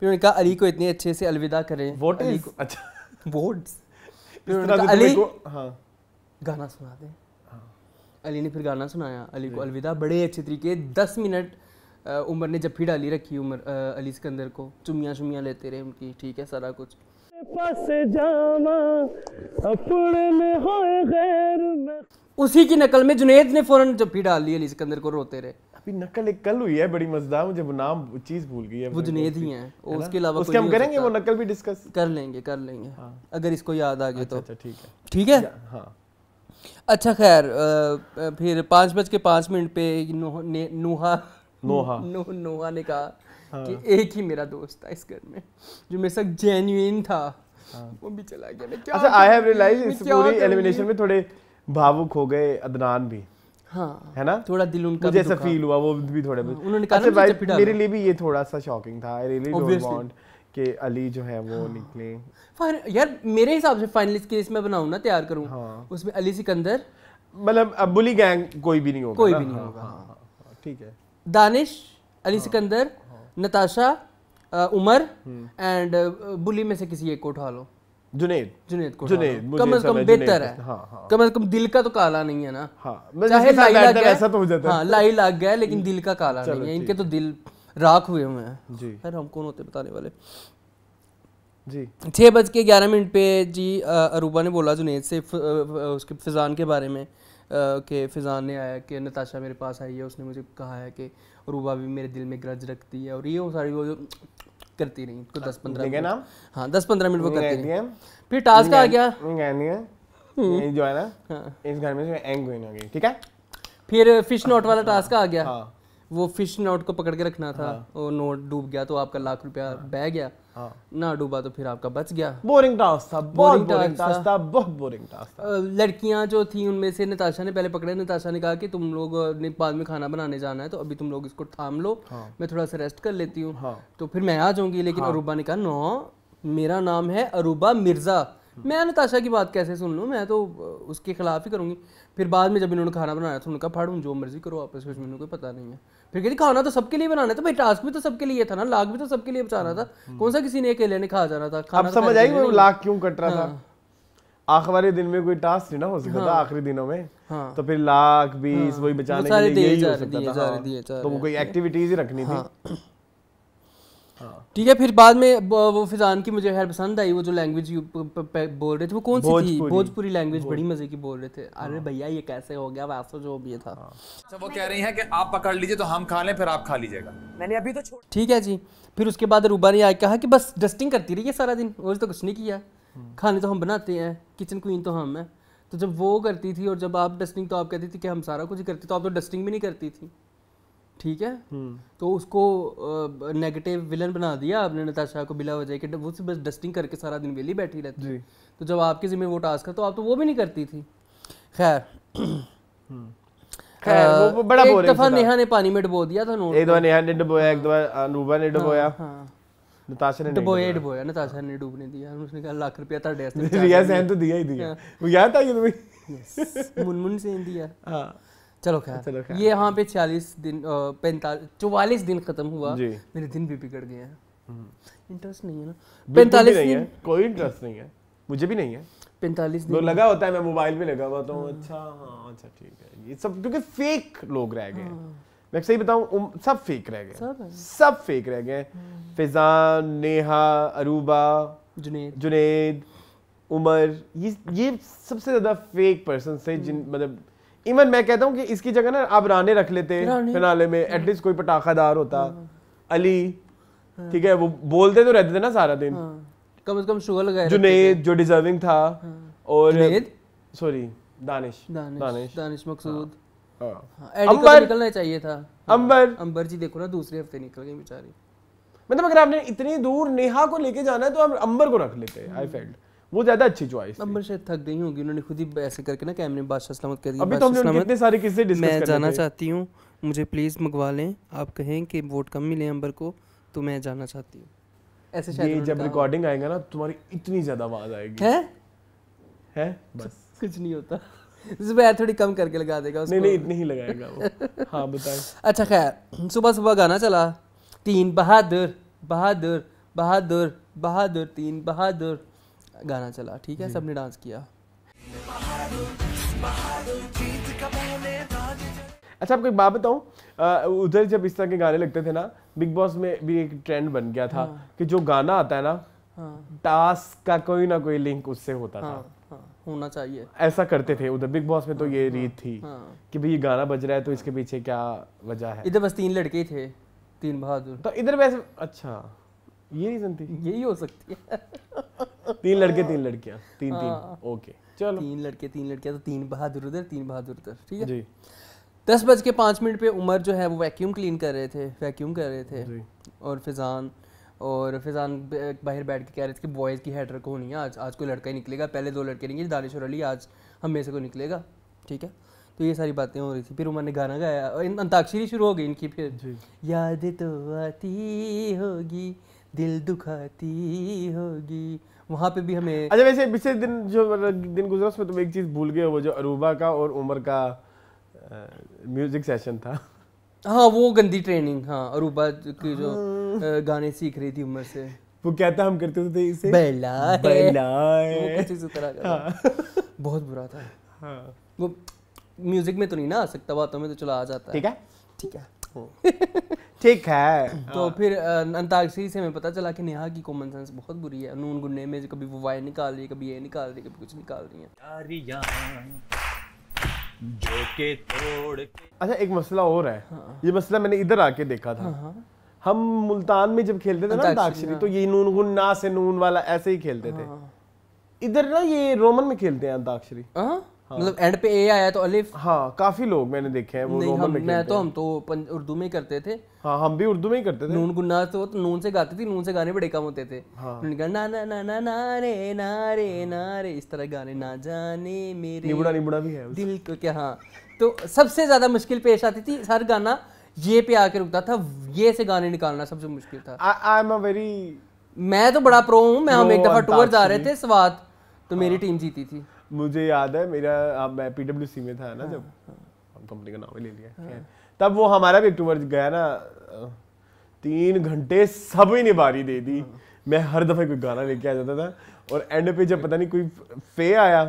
फिर उनका अली को इतने अच्छे से अलविदा करें। What is? अच्छा वोट्स। फिर उनका अली को गाना सुना दे। अली ने फिर गाना सुनाया अली को अलविदा, बड़े अच्छे तरीके। 10 मिनट उमर ने जफ्फी डाली रखी, उमर अली सिकंदर को चुम्मियां शुम्मियां लेते रहे उनकी, ठीक है, सारा कुछ। उसी की नकल में जुनैद ने फौरन जफ्फी डाल ली, अली सिकंदर को रोते रहे। अभी नकल एक कल हुई है बड़ी मजेदार, मुझे नाम चीज भूल गई है। वो जुनैद ही हैं, उसके अलावा उसके हम करेंगे, वो नकल भी डिस्कस कर लेंगे अगर इसको याद आ गए तो। अच्छा ठीक है, ठीक है। हाँ अच्छा खैर फिर 5:05 पे नोहा ने कहा कि एक ही मेरा दोस्त था इस घर में जो मेरे साथ जेन्युइन था, वो भी चला गया। मैं क्या अच्छा आई हैव रियलाइज्ड इस पूरी एलिमिनेशन में थोड़े भावुक हो गए अदनान भी। हाँ है ना, थोड़ा दिल उनका मुझे ऐसा फील हुआ, वो भी थोड़े उन्होंने कहा अच्छा भाई मेरे लिए भी ये थोड़ा सा शॉकिंग था। आई रियली डोंट वांट कि अली जो है वो निकले। यार मेरे हिसाब से फाइनलिस्ट की लिस्ट में बनाऊं ना, तैयार करूं, उसमें अली सिकंदर, मतलब अब बुली गैंग कोई भी नहीं होगा, कोई भी नहीं होगा। ठीक है, दानिश, अली सिकंदर, नताशा, उमर एंड बुली में से किसी एक को उठा लो। जुनैद को कम से कम बेहतर है। कम से कम दिल का तो काला नहीं है ना। चाहे लाई लग गया, ऐसा तो हो जाता है। हाँ लाई लग गया लेकिन दिल का काला नहीं है। इनके तो दिल राख हुए हुए हैं जी। फिर हम कौन होते बताने वाले जी। 6:11 पे जी अरूबा ने बोला जुनैद से उसके फिजान के बारे में कि फिजान ने आया कि नताशा मेरे पास आई है, उसने मुझे कहा है कि अरूबा भी मेरे दिल में ग्रज रखती है, और ये वो सारी वो करती रही तो 10-15 मिनट। हाँ 10-15 मिनट वो करती रही। फिर टास्क आ गया जो है ना इस घर में एंग गोइंग आ गई, ठीक है। फिर फिश नोट वाला टास्क आ गया। वो फिश नोट को पकड़ के रखना था, वो नोट डूब गया तो आपका लाख रुपया बह गया, ना डूबा तो फिर आपका बच गया। बोरिंग टास्क था, बहुत बोरिंग टास्क था, बहुत बोरिंग टास्क था। लड़कियां जो थी उनमें से नताशा ने पहले पकड़े। नताशा ने कहा कि तुम लोग ने बाद में खाना बनाने जाना है तो अभी तुम लोग इसको थाम लो, मैं थोड़ा सा रेस्ट कर लेती हूँ तो फिर मैं आ जाऊंगी। लेकिन अरूबा ने कहा नो, मेरा नाम है अरूबा मिर्जा, मैं नताशा की बात कैसे सुन लूँ, मैं तो उसके खिलाफ ही करूंगी। फिर बाद में जब इन्होंने खाना बनाया तो उन्होंने कहा फाड़ू जो मर्जी करो आपस में, मैंने कोई पता नहीं है। फिर कहती खाना तो सबके लिए बनाना है, तो भाई टास्क भी तो सबके लिए था ना, लाख भी तो सबके लिए बचाना था, कौन सा किसी ने अकेले ने खा जाना था। अब समझ आई वो लाख क्यों कट रहा था। आखिरी वाले दिन में कोई टास्क नहीं ना हो सकता था आखिरी दिनों में, तो फिर लाख 20 वही बचाने के लिए यही हो सकता था। तो वो कोई एक्टिविटीज ही रखनी थी। ठीक है। फिर बाद में वो फिजान की मुझे खैर पसंद आई, वो जो लैंग्वेज बोल रहे थे वो कौन सी थी, भोजपुरी लैंग्वेज, बड़ी मजे की बोल रहे थे। अरे भैया ये कैसे हो गया, वैसा जो भी था। अच्छा वो कह रही हैं कि आप पकड़ लीजिए तो हम खा लें, फिर आप खा लीजिएगा। मैंने अभी तो छोड़। ठीक है जी। फिर उसके बाद अरूबा ने आके कहा कि बस डस्टिंग करती रही है सारा दिन, और तो कुछ नहीं किया, खाने तो हम बनाते हैं, किचन क्वीन तो हम हैं। तो जब वो करती थी और जब आप डस्टिंग, तो आप कहती थी कि हम सारा कुछ ही करते, तो आप तो डस्टिंग भी नहीं करती थी। ठीक है। तो उसको नेगेटिव विलन बना दिया आपने नताशा को बिला वजह के, वो बस डस्टिंग करके सारा दिन वेली बैठी रहती। तो जब आपके जिम्मे वो टास्क है तो आप तो वो भी नहीं करती थी। खैर वो बड़ा एक बोरिंग दफा नेहा ने पानी में डुबो दिया था नोट, एक दफा नेहा ने डुबोया, एक दफा अनूबा ने डुबोया, नताशा ने डुबोया, नताशा ने डूबने दिया। उसने कहा लाख रुपया था डेस्क में, रिया सेन तो दिया ही दिया, वो याद था ये तुम्हें, मुनमुन सेन दिया। हां चलो खैर ये यहाँ पे 44 दिन खत्म हुआ। मेरे दिन भी बिगड़ गए हैं, इंटरेस्ट नहीं है ना 45 दिन, कोई इंटरेस्ट नहीं है, मुझे भी नहीं है। 45 दिन वो लगा होता है, मैं मोबाइल पे लगा हुआ तो अच्छा हाँ अच्छा ठीक है। ये सब क्योंकि फेक लोग रह गए हैं, मैं सही बताऊं, सब फेक रह गए, सब फेक रह गए। फिजान, नेहा, अरूबा, जुनैद, उमर, ये सबसे ज्यादा फेक पर्सन थे। जिन मतलब इवन मैं कहता हूँ कि इसकी जगह ना आप राने रख लेते फिनाले में, एटलीस्ट कोई पटाखादार होता। अली ठीक है, वो बोलते तो रहते थे ना सारा दिन, कम से कम शुगर लगाए। जुनैद जो डिजर्विंग था, और सॉरी दानिश मकसूद, अंबर निकलना चाहिए था। अंबर जी देखो ना दूसरे हफ्ते निकल गई बेचारी। मतलब अगर आपने इतनी दूर नेहा को लेके जाना है तो आप अंबर को रख लेते। आई फेल्ट वो ज्यादा अच्छी चॉइस। अंबर शायद थक गई होगी, उन्होंने खुद ही ऐसे करके ना कैमरे में बादशाह सलामत कर दिया। अभी तो हमने कितने सारे किस्से डिस्कस कर रहे थे। मैं जाना चाहती हूँ, मुझे प्लीज मंगवा लें। आप कहें कि वोट कम मिले अंबर को तो मैं जाना चाहती हूँ। ऐसे शायद ये जब रिकॉर्डिंग आएगा ना तुम्हारी इतनी ज्यादा आवाज आएगी। है बस कुछ नहीं होता, इसमें थोड़ी कम करके लगा देगा उसको। नहीं इतनी ही लगाएगा वो। हाँ बताएं। अच्छा खैर सुबह सुबह गाना चला, 3 बहादुर बहादुर बहादुर बहादुर 3 बहादुर गाना चला। ठीक है, सबने डांस किया। अच्छा आपको एक बात बताऊं, उधर जब इस तरह के गाने लगते थे ना, बिग बॉस में भी एक ट्रेंड बन गया था कि जो गाना आता है ना, टास्क का कोई ना कोई लिंक उससे होता था। होना चाहिए, ऐसा करते थे उधर बिग बॉस में। तो ये रीत थी कि भाई ये गाना बज रहा है तो इसके पीछे क्या वजह है। इधर बस 3 लड़के थे, 3 बहादुर। तो इधर वैसे अच्छा ये रीजन थी, यही हो सकती है। 3 लड़के 3 लड़कियां, 3 ओके चलो 3 लड़के 3 लड़कियां, तो 3 बहादुर उधर 3 बहादुर उधर। ठीक है जी। 10:05 पे उमर जो है वो वैक्यूम क्लीन कर रहे थे, और फिजान बाहर बैठ के कह रहे थे कि बॉयज़ की हेड रख होनी है, आज कोई लड़का ही निकलेगा, पहले 2 लड़के निकले, दानिश और अली, आज हम में से कोई निकलेगा। ठीक है, तो ये सारी बातें हो रही थी। फिर उमर ने गाना गाया और अंताक्षरी शुरू हो गई इनकी। फिर याद तो आती होगी, दिल दुखाती होगी, वहाँ पे भी हमें। अच्छा वैसे पिछले दिन जो दिन गुजरा उसमें तुम एक चीज़ भूल गए, वो जो अरूबा का और उमर का म्यूजिक सेशन था। हाँ वो गंदी ट्रेनिंग। हाँ अरूबा की जो गाने सीख रही थी उमर से, वो कहता हम करते थे इसे बेला है, वो किसी तरह का बहुत बुरा था। हाँ। वो म्यूजिक में तो नहीं ना आ सकता, बातों में तो चला आ जाता है। ठीक है ठीक है। तो फिर अंताक्षरी से हमें पता चला कि नेहा की कॉमन सेंस बहुत बुरी है। नून गुन्ने में कभी वो वाई निकाल रही है, कभी ये निकाल रही है, कभी कुछ निकाल रही है। जो के तोड़ के। अच्छा एक मसला और है। ये मसला मैंने इधर आके देखा था। हम मुल्तान में जब खेलते थे ना अंताक्षरी, तो ये नून गुन्ना से नून वाला ऐसे ही खेलते थे। इधर ना ये रोमन में खेलते हैं अंताक्षरी। मतलब एंड पे ए आया तो अलिफ। हाँ काफी लोग मैंने देखे हैं वो रोमन में खेलते हैं। हम तो उर्दू में करते थे। हाँ हम भी उर्दू में ही करते थे। नून गुन्ना तो नून से गाती थी, नून से गाने बड़े कम होते थे। ना ना ना ना ना रे ना रे ना रे, इस तरह गाने, ना जाने मेरे निबुड़ा भी है दिल को क्या। हाँ तो सबसे ज्यादा मुश्किल पेश आती थी, हर गाना ये पे आके रुकता था, ये से गाने निकालना सबसे मुश्किल था। आई एम अ वेरी, मैं तो बड़ा प्रो हूँ। हम एक दफा टूर जा रहे थे स्वात, तो मेरी टीम जीती थी। मुझे याद है मैं PWC में था ना, जब हम कंपनी का नाम ही ले लिया, तब वो हमारा भी एक टूर गया ना, 3 घंटे सभी ने बारी दे दी। मैं हर दफा कोई गाना लेके आ जाता था, और एंड पे जब पता नहीं कोई फे आया,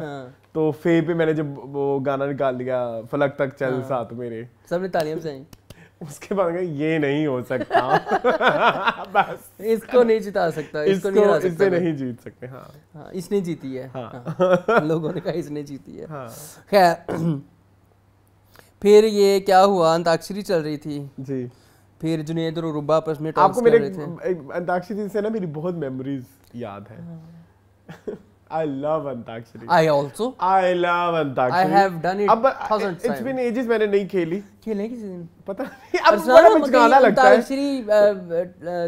तो फे पे मैंने जब वो गाना निकाल दिया, फलक तक चल साथ मेरे, सबने तालियां बजाई। उसके बाद कहा, ये नहीं हो सकता बस इसको नहीं जिता सकता, इसको नहीं हरा सकता, इससे नहीं जीत सकते। हाँ हाँ, इसने जीती है। हाँ। हाँ, लोगों ने कहा इसने जीती है। हाँ खैर फिर ये क्या हुआ, अंताक्षरी चल रही थी, जी। फिर जुनैद और रुबा आपस में आपको टॉक्स मेरे कर रहे थे। अंताक्षरी से ना मेरी बहुत मेमोरीज याद है। I love antakshari. I also I love antakshari. I have done it अब 1000 इट्स times। बीन एजेस मैंने नहीं खेली, खेले किसी दिन। पता नहीं। अब बड़ा बचकाना लगता है। अंताक्षरी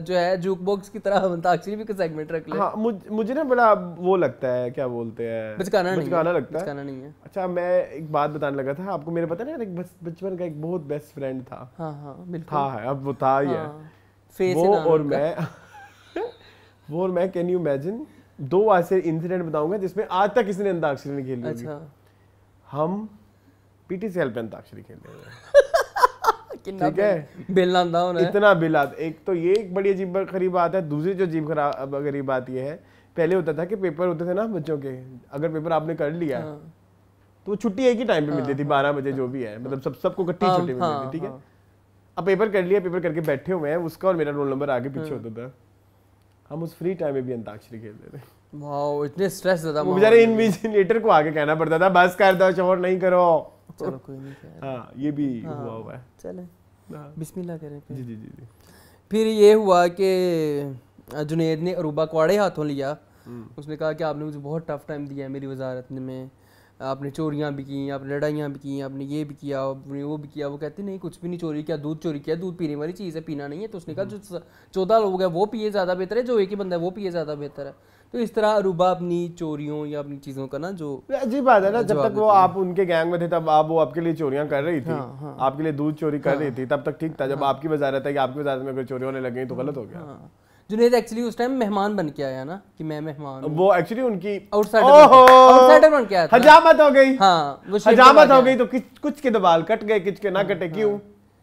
जो है जुक बॉक्स की तरह अंताक्षरी भी का सेगमेंट रख ले। हाँ मुझे ना बड़ा वो लगता है, क्या बोलते हैं, बचकाना लगता है। बचकाना नहीं है। अच्छा मैं एक बात बताने लगा था आपको, मेरे पता नहीं, एक बचपन का एक बहुत बेस्ट फ्रेंड था। हाँ हाँ बिल्कुल था है, अब वो था ही है। फेस वो और मैं कैन यू इमेजिन 2 ऐसे इंसिडेंट बताऊंगा जिसमें आज तक किसी ने अंताक्षरी नहीं खेली होगी। अच्छा हम पीटीसीएल पे अंताक्षरी खेल रहे हैं, ठीक है, बिल आंदा होना है। इतना बिल आता। एक तो ये एक बड़ी अजीब गरीब बात है। दूसरी जो अजीब गरीब बात ये है, पहले होता था कि पेपर होते थे ना बच्चों के, अगर पेपर आपने कर लिया तो छुट्टी एक ही टाइम पे मिलती थी, 12 बजे जो भी है, मतलब सबको इकट्ठी छुट्टी मिलती थी, ठीक है। अब पेपर कर लिया, पेपर करके बैठे हुए हैं, उसका और मेरा रोल नंबर आगे पीछे होता था, हम उस फ्री टाइम में भी अंताक्षरी खेलते थे। वाओ, इतने स्ट्रेस ज़्यादा। वो बेचारे इन्विजिलेटर को आगे कहना पड़ता था बस कर दो, शोर नहीं करो। चलो कोई नहीं खैर। हाँ ये भी हुआ है। चले बिस्मिल्लाह करें फिर। जी जी जी जी। फिर ये हुआ कि जुनैद ने अरूबा को आड़े हाथों लिया। उसने कहा कि आपने मुझे बहुत टफ टाइम दिया है मेरी वजारत में, आपने चोरियां भी की, आपने लड़ाइयाँ भी की, आपने ये भी किया, आपने वो भी किया। वो कहती नहीं कुछ भी नहीं चोरी किया, दूध चोरी किया, दूध पीने वाली चीज़ है, पीना नहीं है। तो उसने कहा जो 14 लोग हैं वो पिए ज़्यादा बेहतर है, जो एक ही बंदा है वो पिए ज़्यादा बेहतर है। तो इस तरह अरूबा अपनी चोरियों या अपनी चीज़ों का ना जो अजीब बात है ना, जब तक वो आप उनके गैंग में थे तब आप वो आपके लिए चोरियां कर रही थी, आपके लिए दूध चोरी कर रही थी, तब तक ठीक था। जब आपकी वजारत है कि आपकी वजारत में कोई चोरी होने लगी तो गलत हो गया। जुनैद एक्चुअली उस टाइम मेहमान बन के आया ना, कि मैं मेहमान हूं। वो एक्चुअली उनकी आउटसाइडर बन के आया था। हजामत हो गई। हाँ वो हजामत हो गई तो कुछ के तो बाल कट गए, कुछ के ना कटे। क्यों?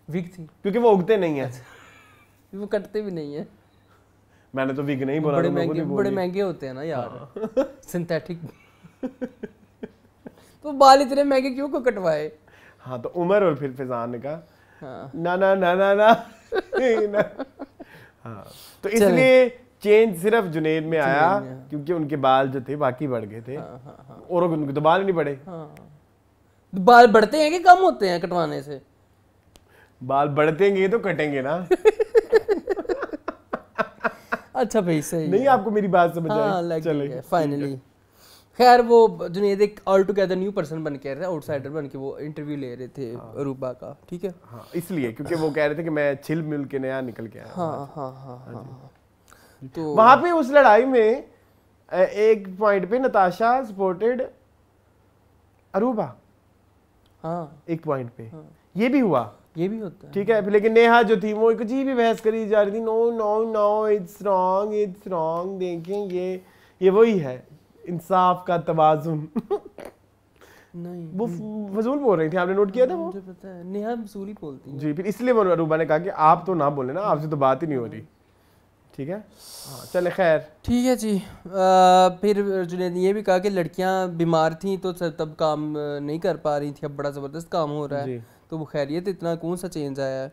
विग थी, क्योंकि वो उगते नहीं है। वो कटते भी नहीं है। मैंने तो विग नहीं बोला, बड़े महंगे होते हैं ना यार सिंथेटिक। तो बाल इतने महंगे क्यों को कटवाए? हाँ तो उमर और फिर फैजान ने कहा ना ना ना ना ना। हाँ तो इसलिए चेंज सिर्फ जुनैद में आया क्योंकि उनके बाल जो थे बाकी बढ़ गए थे, और उनके तो बाल नहीं बढ़े। बाल बढ़ते हैं कि कम होते हैं कटवाने से? बाल बढ़तेंगे तो कटेंगे ना। अच्छा भाई सही नहीं आपको मेरी बात समझ आई? चलिए फाइनली। खैर वो जुनैद एक ऑल टुगेदर न्यू पर्सन बन के, आउटसाइडर बन के वो इंटरव्यू ले रहे थे अरूबा का, ठीक है। हाँ इसलिए क्योंकि वो कह रहे थे कि मैं छिल मिल के नया निकल के आया। हाँ हाँ हाँ हाँ। तो वहां पे उस लड़ाई में एक पॉइंट पे नताशा सपोर्टेड अरूबा। हाँ एक पॉइंट पे ये भी हुआ, ये भी होता है, ठीक है। लेकिन नेहा जो थी वो एक अजीब ही बहस करी जा रही थी, no no no it's wrong. देखें ये वही है इंसाफ का तवाजुन। नहीं वो फजूल बोल रही थी, आपने नोट किया था वो? मुझे पता है, नेहा फजूली बोलती है जी। फिर इसलिए वो अरूबा ने कहा कि आप तो ना बोले ना, आपसे तो बात ही नहीं हो रही, ठीक है। हाँ चले खैर ठीक है जी। फिर जुनैद ने ये भी कहा कि लड़कियां बीमार थी तो तब काम नहीं कर पा रही थी, अब बड़ा ज़बरदस्त काम हो रहा है, तो वो खैरियत इतना कौन सा चेंज आया है।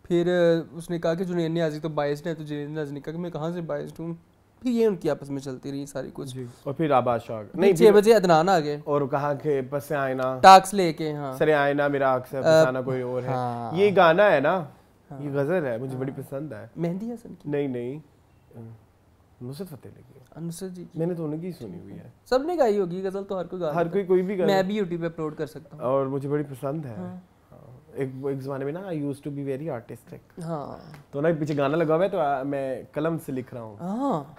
फिर उसने कहा कि जुनैद ने आज तो बायस्ड है, तो जुनैद ने कहा कि मैं कहाँ से बायस्ड हूँ। फिर ये उनकी आपस में चलती रही सारी कुछ। और फिर आबाद शाह नहीं 6 बजे अदनान आ गए और कहा कि बस आईना टाक्स लेके। हाँ सरे आईना मेरा अक्सर फसाना कोई और है। ये गाना है ना, ये गजल है, मुझे बड़ी पसंद है। मेहंदी हसन की? नहीं नुसरत फतेह अली नुसरत जी की। मैंने तो उनकी सुनी हुई है। सबने गाई होगी गजल, तो हर कोई गा, हर कोई भी गा, मैं भी यूट्यूब पे अपलोड कर सकता हूँ और मुझे बड़ी पसंद है। एक ज़माने में ना I used to be very artistic. हाँ तो ना पीछे गाना लगा हुआ है तो मैं कलम से लिख रहा हूँ। हाँ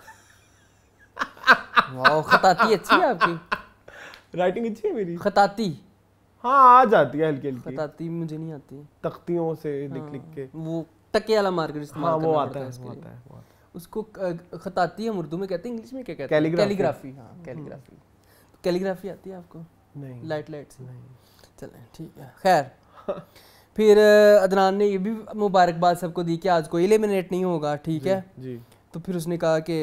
वाह, खताती अच्छी है आपकी, राइटिंग अच्छी है मेरी। खताती? हाँ आ जाती है हल्की हल्की। खताती मुझे नहीं आती, तख्तियों से लिख के वो टके वाला मार्कर इस्तेमाल वो करना आता पड़ता है, इसके वो लिए। आता है। उसको खताती हम उर्दू में कहते हैं, इंग्लिश में क्या कहते हैं? कैलीग्राफी। हाँ कैलीग्राफी। तो कैलीग्राफी आती है आपको? नहीं लाइट से चलें ठीक है। खैर फिर अदनान ने ये भी मुबारकबाद सबको दी कि आज कोई एलिमिनेट नहीं होगा, ठीक है जी। तो फिर उसने कहा कि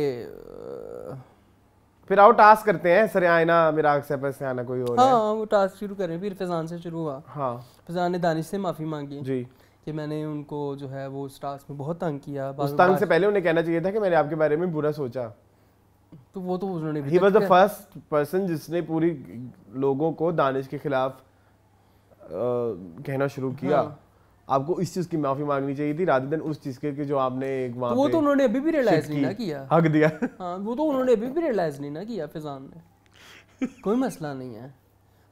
फिर आओ टास्क करते हैं, सरे आईना मेरा अक्सर से आना कोई और है। हाँ वो टास्क शुरू करें। फिर फैजान से शुरू हुआ। हाँ फैजान ने दानिश से माफ़ी मांगी जी कि मैंने उनको जो है वो उस टास्क में बहुत तंग किया। उस तंग से पहले उन्हें कहना चाहिए था कि मैंने आपके बारे में बुरा सोचा। तो वो तो उन्होंने He was the first person जिसने पूरी लोगों को दानिश के खिलाफ कहना शुरू किया। आपको इस चीज की माफी मांगनी चाहिए थी रादर देन उस चीज के जो आपने एक वहां पे वो तो उन्होंने अभी भी रियलाइज नहीं ना किया, हक दिया। हाँ वो तो उन्होंने अभी भी रियलाइज नहीं ना किया फिजान ने। कोई मसला नहीं है,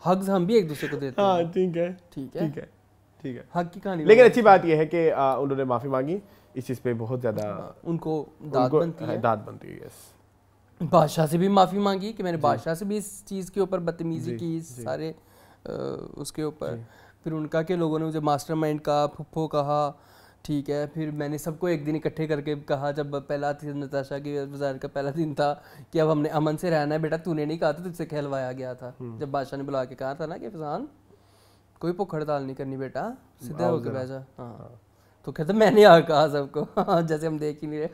हक हम भी एक दूसरे को देते हैं। हाँ ठीक है ठीक है ठीक है ठीक है, हक की कहानी। लेकिन अच्छी बात यह है कि उन्होंने माफी मांगी, इस चीज पे बहुत ज्यादा उनको दाद बनती है। दाद बनती है। यस, बादशाह से भी माफ़ी मांगी कि मैंने बादशाह से भी इस चीज़ के ऊपर बदतमीजी की सारे उसके ऊपर। फिर उनका के लोगों ने मुझे मास्टरमाइंड कहा, फुफ्फो कहा, ठीक है। फिर मैंने सबको एक दिन इकट्ठे करके कहा, जब पहला नताशा की बाजार का पहला दिन था, कि अब हमने अमन से रहना है बेटा, तूने नहीं कहा था, तुझसे कहलवाया गया था। जब बादशाह ने बुला के कहा था ना कि फजान कोई भुख हड़ताल नहीं करनी बेटा, सीधे होकर बैठ जा। हाँ तो कहते मैंने यहाँ कहा सबको जैसे हम देख ही नहीं रहे।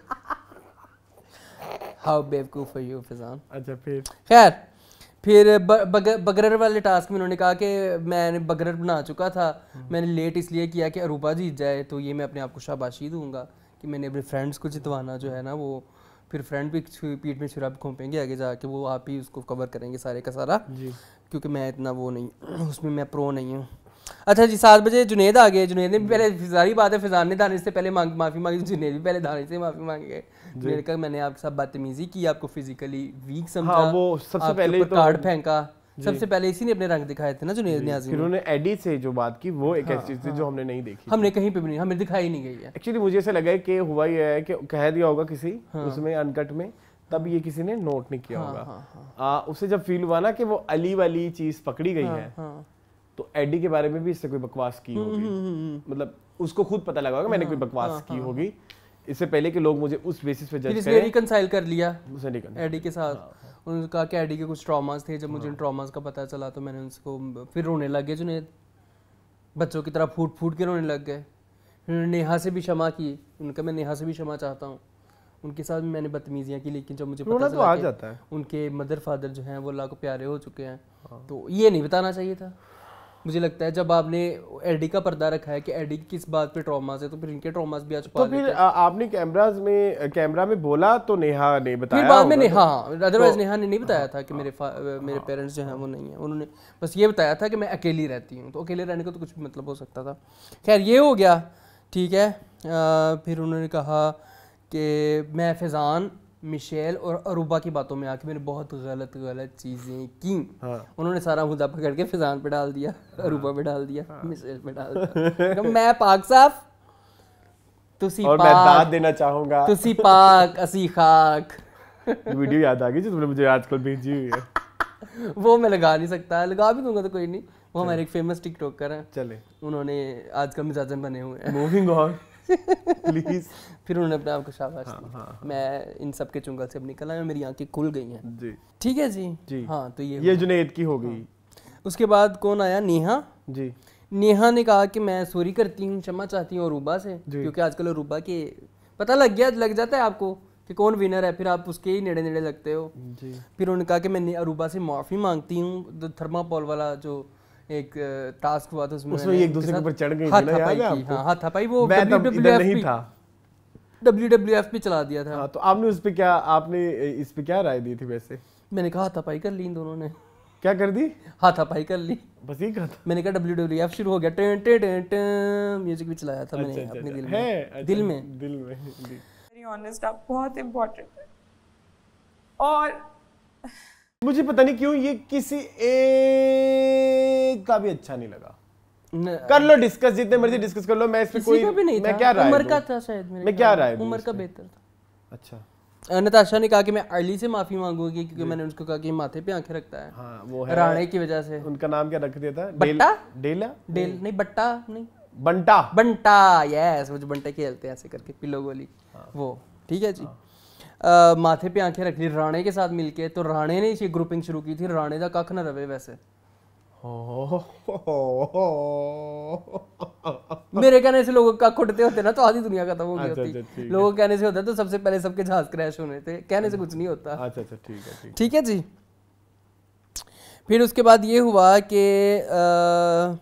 हाउ बेवकूफ है यू फिजान। अच्छा फिर खैर फिर बगरर वाले टास्क में उन्होंने कहा कि मैंने बगरर बना चुका था, मैंने लेट इसलिए किया कि अरूबा जीत जाए, तो ये मैं अपने आप को शाबाशी दूंगा कि मैंने अपने फ्रेंड्स को जितवाना जो है ना वो। फिर फ्रेंड भी पीठ में छुरा घोंपेंगे आगे जाके, वो आप ही उसको कवर करेंगे सारे का सारा जी, क्योंकि मैं इतना वो नहीं उसमें मैं प्रो नहीं हूँ। अच्छा जी 7 बजे जुनेद आ गए। जुनेद ने भी पहले, सारी बात है, फिजान ने दानिश से पहले माफ़ी मांगी, जुनेद भी पहले दानिश से माफ़ी मांग गए। जुनेद का मैंने आपके साथ बदतमीजी की, आपको फिजिकली वीक समझा। हाँ, वो सबसे पहले तो कार्ड फेंका, सबसे पहले इसी ने अपने रंग दिखाए थे ना जुनेद न्याज़ी। फिर उन्होंने एडी से जो बात की वो एक ऐसी चीज थी जो हमने नहीं देखी, हमने कहीं पे भी नहीं, हमें दिखाई नहीं गई है। एक्चुअली मुझे ऐसा लगा कि हुआ ये है कि कह दिया होगा किसी उसमें अनकट में, तब ये किसी ने नोट नहीं किया होगा। उसे जब फील हुआ ना कि वो अली वाली चीज पकड़ी गई है, तो एडी के बारे में भी इससे कोई बकवास की होगी, मतलब उसको खुद पता लगा होगा मैंने कोई बकवास की होगी, इससे पहले कि लोग मुझे उस बेसिस पे जज करें। रिकंसाइल कर लिया एडी के साथ। उन्होंने कहा कि एडी के कुछ ट्रॉमास थे, जब मुझे उन ट्रॉमास का पता चला तो मैंने उनको फिर रोने लग गए जुनेद, बच्चों की तरह फूट फूट के रोने लग गए। उन्होंने नेहा से भी क्षमा की, उनका मैं नेहा से भी क्षमा चाहता हूँ, उनके साथ भी मैंने बदतमीजियाँ की, लेकिन जब मुझे पता चला आ जाता है उनके मदर फादर जो हैं वो अल्लाह को प्यारे हो चुके हैं, तो ये नहीं बताना चाहिए था। मुझे लगता है जब आपने एडी का पर्दा रखा है कि एडी किस बात पे ट्रॉमास है, तो फिर इनके ट्रॉमास भी आज तो फिर आपने कैमरा में बोला तो नेहा ने बताया, फिर बाद में नेहा, अदरवाइज नेहा ने नहीं बताया था कि मेरे पेरेंट्स जो हैं वो नहीं है। उन्होंने बस ये बताया था कि मैं अकेली रहती हूँ, तो अकेले रहने का तो कुछ भी मतलब हो सकता था। खैर ये हो गया, ठीक है। फिर उन्होंने कहा कि मैं फिजान, मिशेल और अरूबा की बातों में आके मैंने बहुत गलत चीज़ें की। उन्होंने सारा मुद्दा पकड़ के फिजान पे डाल दिया, अरूबा पे डाल दिया, मिशेल पे डाल दिया। मैं पाक साफ, तुसी और पाक, मैं दाद देना चाहूंगा, तुसी पाक असी खाक। वीडियो याद आ गई जो तुमने मुझे आजकल भेजी हुई है। वो मैं लगा नहीं सकता, लगा भी दूंगा तो कोई नहीं। वो हमारे एक फेमस टिकटॉकर हैं, चले उन्होंने आजकल मिजाजन बने हुए हैं। Moving on please. फिर उन्होंने अपने आप को शाबाश दी। मैं इन सब के चुंगल से अब निकल आया, मेरी आंखें खुल गई हैं जी, ठीक है जी जी। हाँ तो ये जुनेद की हो गई। उसके बाद कौन आया? नेहा जी। नेहा ने कहा कि मैं सॉरी करती हूँ, क्षमा चाहती हूँ अरूबा से, क्योंकि आजकल अरूबा के पता लग जाता है आपको कि कौन विनर है, फिर आप उसके ही नेड़े नेड़े लगते हो जी। फिर उन्होंने कहा कि मैं अरूबा से माफ़ी मांगती हूँ। थर्मापोल वाला जो एक टास्क हुआ था उसमें एक दूसरे के ऊपर चढ़ गई थी ना, याद है आपको? हाँ हाथापाई, वो WWF भी चला दिया था। हाँ, तो आपने इस पे क्या राय दी थी वैसे? मैंने कहा हाथापाई कर ली इन दोनों ने। क्या कर दी? हाथापाई कर ली, बस ये कहा था। मैंने कहा WWF शुरू हो गया, टें टें टें टें म्यूजिक भी चलाया था मैंने अपने दिल में। वेरी ऑनेस्ट, आप बहुत इम्पोर्टेंट है। और मुझे पता नहीं क्यों ये किसी एक का भी अच्छा नहीं लगा। कर लो डिस्कस, जितने मर्जी डिस्कस कर लो, मैं इस पे कोई मैं क्या राय उमर का था शायद, मैं क्या राय उमर का बेहतर था। अच्छा, नताशा ने कहा कि मैं अर्ली से माफी मांगूंगी क्योंकि मैंने उसको कहा कि माथे पे आंखें रखता है। हाँ, वो है राणे की वजह से। उनका नाम क्या रख दिया था? बट्टा? डेल नहीं, बट्टा नहीं, बंटा। यस, वो जो बंटे खेलते हैं ऐसे करके पिलो गोली, वो ठीक है जी। माथे पे आंखें रख ली राणे के साथ मिलके, तो राणे ने ये ग्रुपिंग शुरू की थी। राणे का कख न रवे वैसे। मेरे कहने से लोगों का खुटते होते ना तो आधी दुनिया खत्म हो गई होती। लोगों कहने से होता तो सबसे पहले सबके जहाज क्रैश होने थे, कहने से कुछ नहीं होता। अच्छा ठीक है जी। फिर उसके बाद ये हुआ कि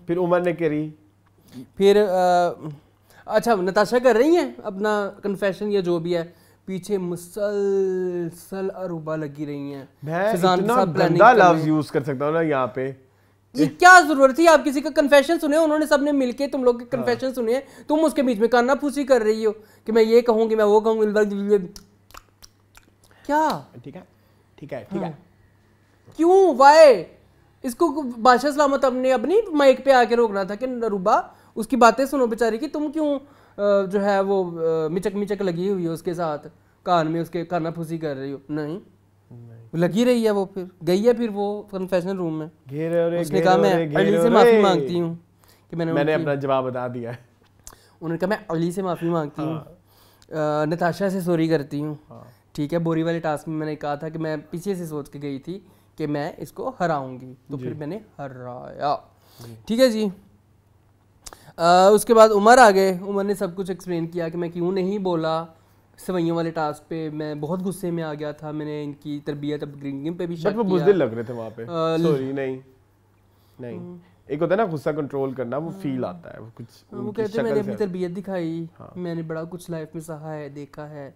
फिर उमर ने करी, फिर अच्छा नताशा कर रही हैं अपना कन्फेशन या जो भी है, पीछे मुसलसल अरूबा लगी रही हैं। मैं फिजान के इतना साथ planning गंदा कर रहे लफ्ज हैं। यूज कर सकता हूँ ना यहाँ पे। ये क्या जरूरत थी? आप किसी का कन्फेशन सुने, उन्होंने सबने मिलके तुम लोग के कन्फेशन सुने, तुम उसके बीच में काना फूसी कर रही हो कि मैं ये कहूँगी, मैं वो कहूँगी। क्या ठीक है ठीक है ठीक है। क्यों वाई? इसको बादशाह सलामत अपने अपनी माइक पे आके रोकना था कि अरूबा उसकी बातें सुनो बेचारी की, तुम क्यों जो है वो मिचक मिचक लगी हुई है उसके साथ, कान में उसके काना फूसी कर रही हो? नहीं लगी रही है, वो फिर गई है, फिर वो कन्फेशन रूम में उसने कहा मैं अली से माफी मांगती हूँ कि मैंने अपना जवाब बता दिया है। उन्होंने कहा मैं अली से माफी मांगती हूँ, नताशा से सॉरी करती हूँ। ठीक है, बोरी वाले टास्क में मैंने कहा था कि मैं पीछे से सोच के गई थी कि मैं इसको हराऊंगी, तो फिर मैंने हराया। ठीक है जी। उसके बाद उमर आ गए। उमर ने सब कुछ एक्सप्लेन किया कि मैं क्यों नहीं बोला सवैयों वाले टास्क पे, मैं बहुत गुस्से में आ गया था, मैंने इनकी तरबियत अपब्रिंगिंग पे भी शक वो किया। बुज़दिल लग रहे थे वहाँ पे। सॉरी नहीं एक होता है ना गुस्सा कंट्रोल करना, वो फील आता है, वो कुछ वो कहते हैं मैंने अपनी तरबियत दिखाई, मैंने बड़ा कुछ लाइफ में सहा है, देखा है,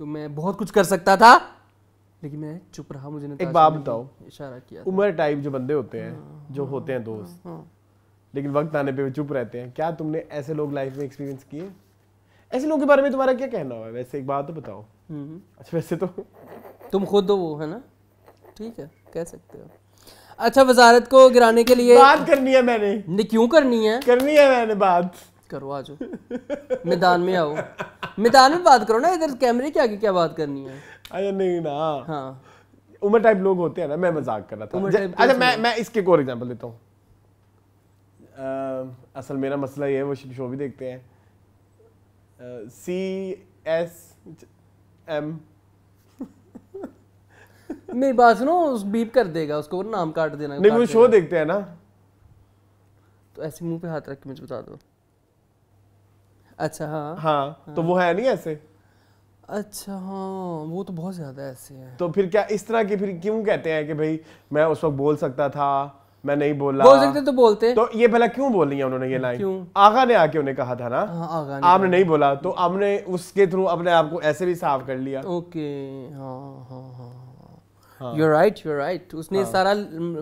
तो मैं बहुत कुछ कर सकता था, लेकिन मैं चुप रहा। मुझे एक बात बताओ, इशारा किया उमर टाइप जो बंदे होते हैं, जो होते हैं दोस्त, लेकिन वक्त आने पे वो चुप रहते हैं, क्या तुमने ऐसे लोग लाइफ में एक्सपीरियंस किए? ऐसे लोगों के बारे में तुम्हारा क्या कहना है? वैसे एक बात तो बताओ। अच्छा वैसे तो तुम खुद हो वो, है ना? ठीक है, कह सकते हो। अच्छा, वजारत को गिराने के लिए बात करनी है मैंने। नहीं, क्यों करनी है? करनी है मैंने बात। करो, आ जाओ मैदान में आओ, मैदान में बात करो ना, इधर कैमरे के आगे क्या बात करनी है? अरे नहीं ना। हाँ, उमर टाइप लोग होते हैं ना, मैं मजाक कर रहा था। अच्छा मैं इसके को एग्जांपल देता हूँ। असल मेरा मसला ये है, वो शो भी देखते हैं, CSM। मेरी बात सुनो, उस बीप कर देगा, उसको नाम काट देना। नहीं, वो शो देखते हैं ना, तो ऐसे मुंह पे हाथ रख के मुझे बता दो। अच्छा हाँ तो वो है नहीं ऐसे। अच्छा हाँ, वो तो बहुत ज्यादा ऐसे है। तो फिर क्या इस तरह की फिर क्यों कहते हैं कि भाई मैं उस वक्त बोल सकता था, मैं नहीं बोला? बोल सकते तो बोलते। तो ये भला क्यों बोल रही है उन्होंने ये लाइन? क्यों? आगा ने आके उन्हें कहा था ना। हाँ, आगा आपने नहीं बोला, तो आपने उसके थ्रू अपने आप को ऐसे भी साफ कर लिया। ओके, हाँ, you're right। उसने सारा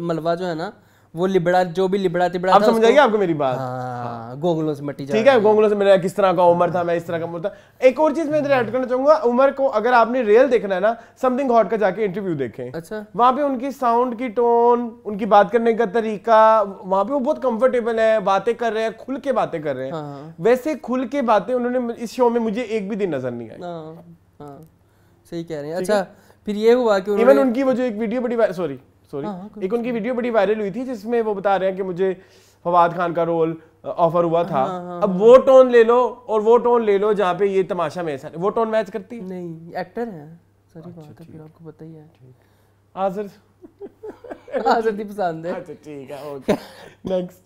मलबा जो है ना, वो लिबड़ा, जो भी लिबड़ा तिबड़ा आप समझ आइए आपको मेरी बात? हाँ, गोगलों से मट्टी जा। ठीक है, गोगलों से मेरा किस तरह का उमर था, मैं इस तरह का उमर था। एक और चीज मैं इधर ऐड करना चाहूंगा, उमर को अगर आपने रियल देखना है ना, समथिंग हॉट का जाके इंटरव्यू देखें। अच्छा, वहां पे उनकी साउंड की टोन, उनकी बात करने का तरीका, वहां पे वो बहुत कंफर्टेबल है, बातें कर रहे हैं, खुल के बातें कर रहे हैं। वैसे खुल के बातें उन्होंने इस शो में मुझे एक भी दिन नजर नहीं आई। हाँ, सही कह रहे हैं। अच्छा, फिर ये हुआ कि इवन उनकी वो जो एक वीडियो बड़ी सॉरी एक उनकी वीडियो बड़ी वायरल हुई थी, जिसमें वो बता रहे हैं कि मुझे फवाद खान का रोल ऑफर हुआ था। अब वो टोन ले लो और वो टोन ले लो जहाँ पे ये तमाशा में ऐसा, वो टोन मैच करती है? नहीं, एक्टर है, सारी बात है, फिर आपको पता ही है। आज़र आज़र पसंद है। अच्छा ठीक है, ओके नेक्स्ट।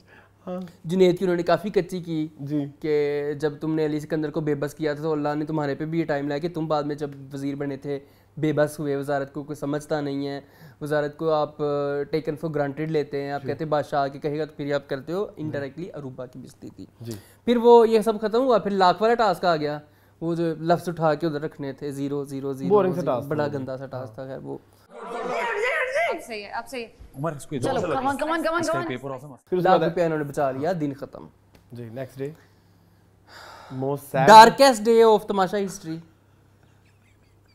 जुनैद की उन्होंने काफ़ी कच्ची की जी कि जब तुमने अली सिकंदर को बेबस किया था, तो अल्लाह ने तुम्हारे पे भी ये टाइम लाया कि तुम बाद में जब वजीर बने थे बेबस हुए, वजारत को कोई समझता नहीं है, वजारत को आप टेकन फॉर ग्रांटेड लेते हैं, आप कहते हैं बादशाह आके कहेगा तो फिर आप करते हो। इनडायरेक्टली अरूबा की बेइज्जती थी। फिर वो ये सब खत्म हुआ, फिर लाख वाला टास्क आ गया, वो जो लफ्ज उठा के उधर रखने थे, 0 0 0, बड़ा गंदा सा टास्क था। खैर वो अब सही है। उमर इसको चलो कम पेपर ऑफ है। फिर उसके लाख बाद रुपया इन्होंने बचा लिया, दिन खत्म। जी next day, most sad darkest day of Tamasha history,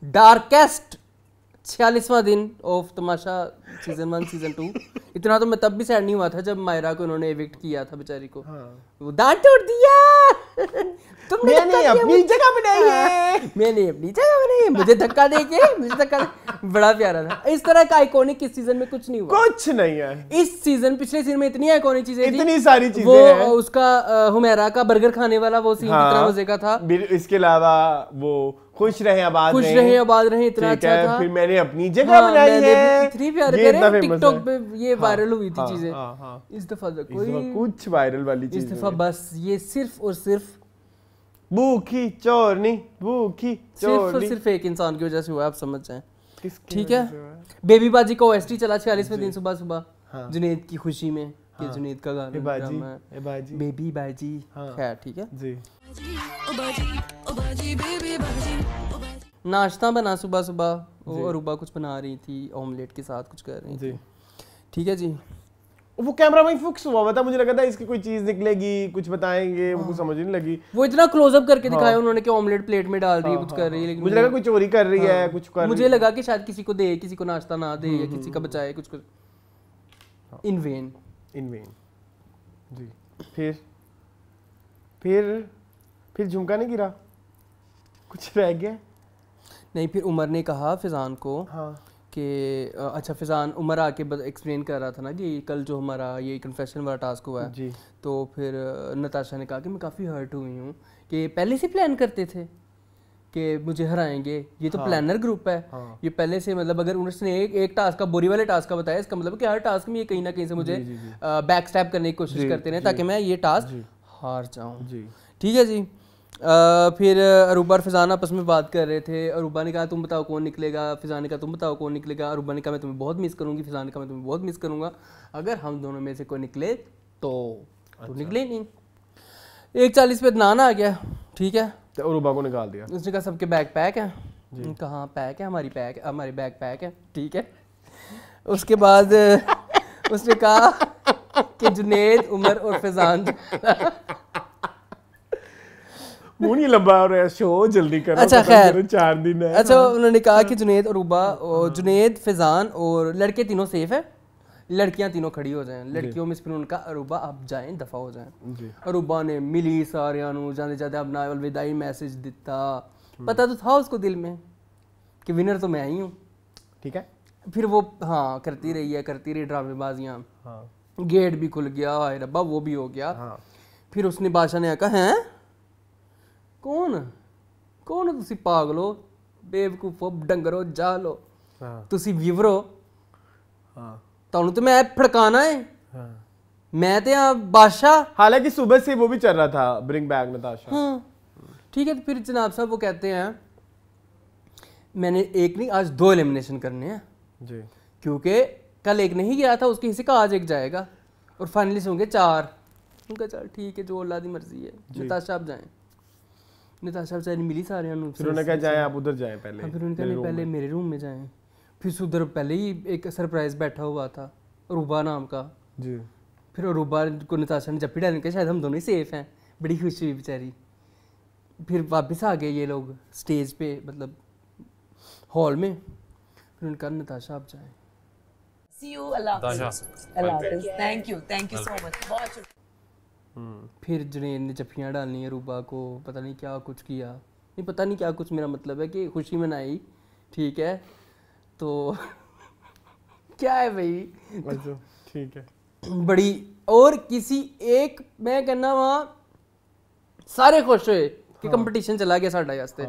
darkest 46वां दिन ऑफ तमाशा सीजन 1 सीजन 2। इतना तो मैं तब भी सैड नहीं हुआ था जब मायरा को उन्होंने एविक्ट किया था बेचारी को। वो दांत तोड़ दिया तुमने, मैंने अपनी जगह बनाई है, मैंने अपनी जगह बनाई, मुझे धक्का देके, मुझे धक्का बड़ा प्यारा था। इस तरह का आइकॉनिक इस सीजन में कुछ नहीं हुआ, कुछ नहीं है इस सीजन। पिछले सीजन में इतनी आइकॉनिक चीजें थी, इतनी सारी चीजें वो हैं। उसका हुमैरा का बर्गर खाने वाला वो सीन कितना मजे का था। इसके अलावा वो खुश रहे आबाद रहे इतना अच्छा था। फिर मैंने अपनी जगह बनाई है, इतनी प्यार करे, टिकटॉक पे ये वायरल हुई थी चीजें। इस दफा कुछ वायरल वाली चीज, इस दफा बस ये सिर्फ और सिर्फ भूखी चोरनी सिर्फ एक इंसान की वजह से हुआ, आप समझ जाएं। ठीक है, बेबी बाजी का ओएसटी चला 46वें दिन सुबह जुनैद की खुशी में। कि जुनेद का गाना ड्रामा है बेबी बाजी। खैर ठीक है जी। नाश्ता बना सुबह सुबह और अरूबा कुछ बना रही थी, ऑमलेट के साथ कुछ कर रही थी। ठीक है जी। वो कैमरा में फिक्स हुआ था, मुझे लगा था इसकी कोई चीज निकलेगी, कुछ बताएंगे, वो कुछ समझ नहीं लगी। वो इतना क्लोजअप करके दिखाया उन्होंने कि ऑमलेट प्लेट में डाल रही है, कुछ कर रही है, लेकिन मुझे लगा कोई चोरी कर रही है, कुछ कर मुझे लगा कि शायद किसी को दे, किसी को नाश्ता ना दे या किसी का बचाए कुछ कर। इन वेन जी। फिर झुमका नहीं गिरा, कुछ रह गया नहीं। फिर उमर ने कहा फिजान को कि अच्छा, फिजान उमर आके एक्सप्लेन कर रहा था ना कि कल जो हमारा ये कन्फेशन वाला टास्क हुआ है जी। तो फिर नताशा ने कहा कि मैं काफ़ी हर्ट हुई हूँ कि पहले से प्लान करते थे कि मुझे हराएंगे, ये तो प्लानर ग्रुप है। ये पहले से मतलब अगर उसने एक टास्क का बोरी वाले टास्क का बताया, इसका मतलब कि हर टास्क में ये कहीं ना कहीं से मुझे बैक स्टैप करने की कोशिश करते रहे ताकि मैं ये टास्क हार जाऊँ। ठीक है जी। फिर अरूबा और फिजान आपस में बात कर रहे थे। अरूबा ने कहा तुम बताओ कौन निकलेगा, फिजान ने कहा तुम बताओ कौन निकलेगा। अरूबा ने कहा मैं तुम्हें बहुत मिस करूंगी, फिजान ने कहा मैं तुम्हें बहुत मिस करूंगा। अगर हम दोनों में से कोई निकले तो निकले नहीं। 1:40 पे अदनान आ गया। ठीक है, तो अरूबा को निकाल दिया। उसने कहा सबके बैग पैक है। कहाँ पैक है? हमारी बैग पैक है। ठीक है। उसके बाद उसने कहा कि जुनेद, उमर और फिजान मुंह नहीं लंबा हो रहा है, शो जल्दी करो। अच्छा खैर 4 दिन है। अच्छा उन्होंने कहा कि जुनेद, अरूबा, जुनेद, फिजान और लड़के तीनों सेफ है, लड़कियां तीनों खड़ी हो जाएं। लड़कियों में फिर उनका अरूबा आप जाएं, दफा हो जाएं। अरूबा ने मिली सारियां नू जाने जाते अपना अलविदाई मैसेज दिता। पता तो था उसको दिल में कि विनर तो मैं ही हूँ। ठीक है। फिर वो करती रही ड्रामेबाजियाँ। गेट भी खुल गया, हाय रब्बा वो भी हो गया। फिर उसने बादशाह ने कहा हैं कौन हो तुसी, पागलो, बेवकूफो, डंगरो, जालो, तुसी व्यूवर हो, तुहानू तो मैं फड़काना है, मैं तो बादशाह। हालांकि सुबह से वो भी चल रहा था ब्रिंग बैक नताशा। ठीक है। तो फिर जनाब साहब वो कहते हैं मैंने एक नहीं आज 2 एलिमिनेशन करने हैं जी, क्योंकि कल एक नहीं गया था, उसके हिस्से का आज एक जाएगा और फाइनलिस्ट होंगे 4। उनका चल ठीक है, जो अल्लाह की मर्जी है। नताशा आप जाएं। नताशा बेचारी मिली सारे फिर उन्होंने कहा जाएं आप उधर जाएं पहले। फिर उन्होंने कहा पहले मेरे रूम में जाएं। फिर उधर पहले ही एक सरप्राइज बैठा हुआ था अरूबा नाम का जी। फिर अरूबा को नताशा ने जप्पी डालने के शायद हम दोनों ही सेफ हैं, बड़ी खुशी हुई बेचारी। फिर वापस आ गए ये लोग स्टेज पे, मतलब हॉल में। फिर उन्होंने कहा नताशा आप जाएं। See you, Allah Hafiz. Thank you so much. बहुत शुक्रिया। फिर जुनेद ने जफ्फियाँ डालनी अरूबा को, पता नहीं क्या कुछ किया, नहीं पता नहीं क्या कुछ, मेरा मतलब है कि खुशी मनाई। ठीक है। तो क्या है भाई, ठीक है बड़ी। और किसी एक मैं कहना वहाँ सारे खुश हुए कि कंपटीशन चला गया साढ़े वास्ते।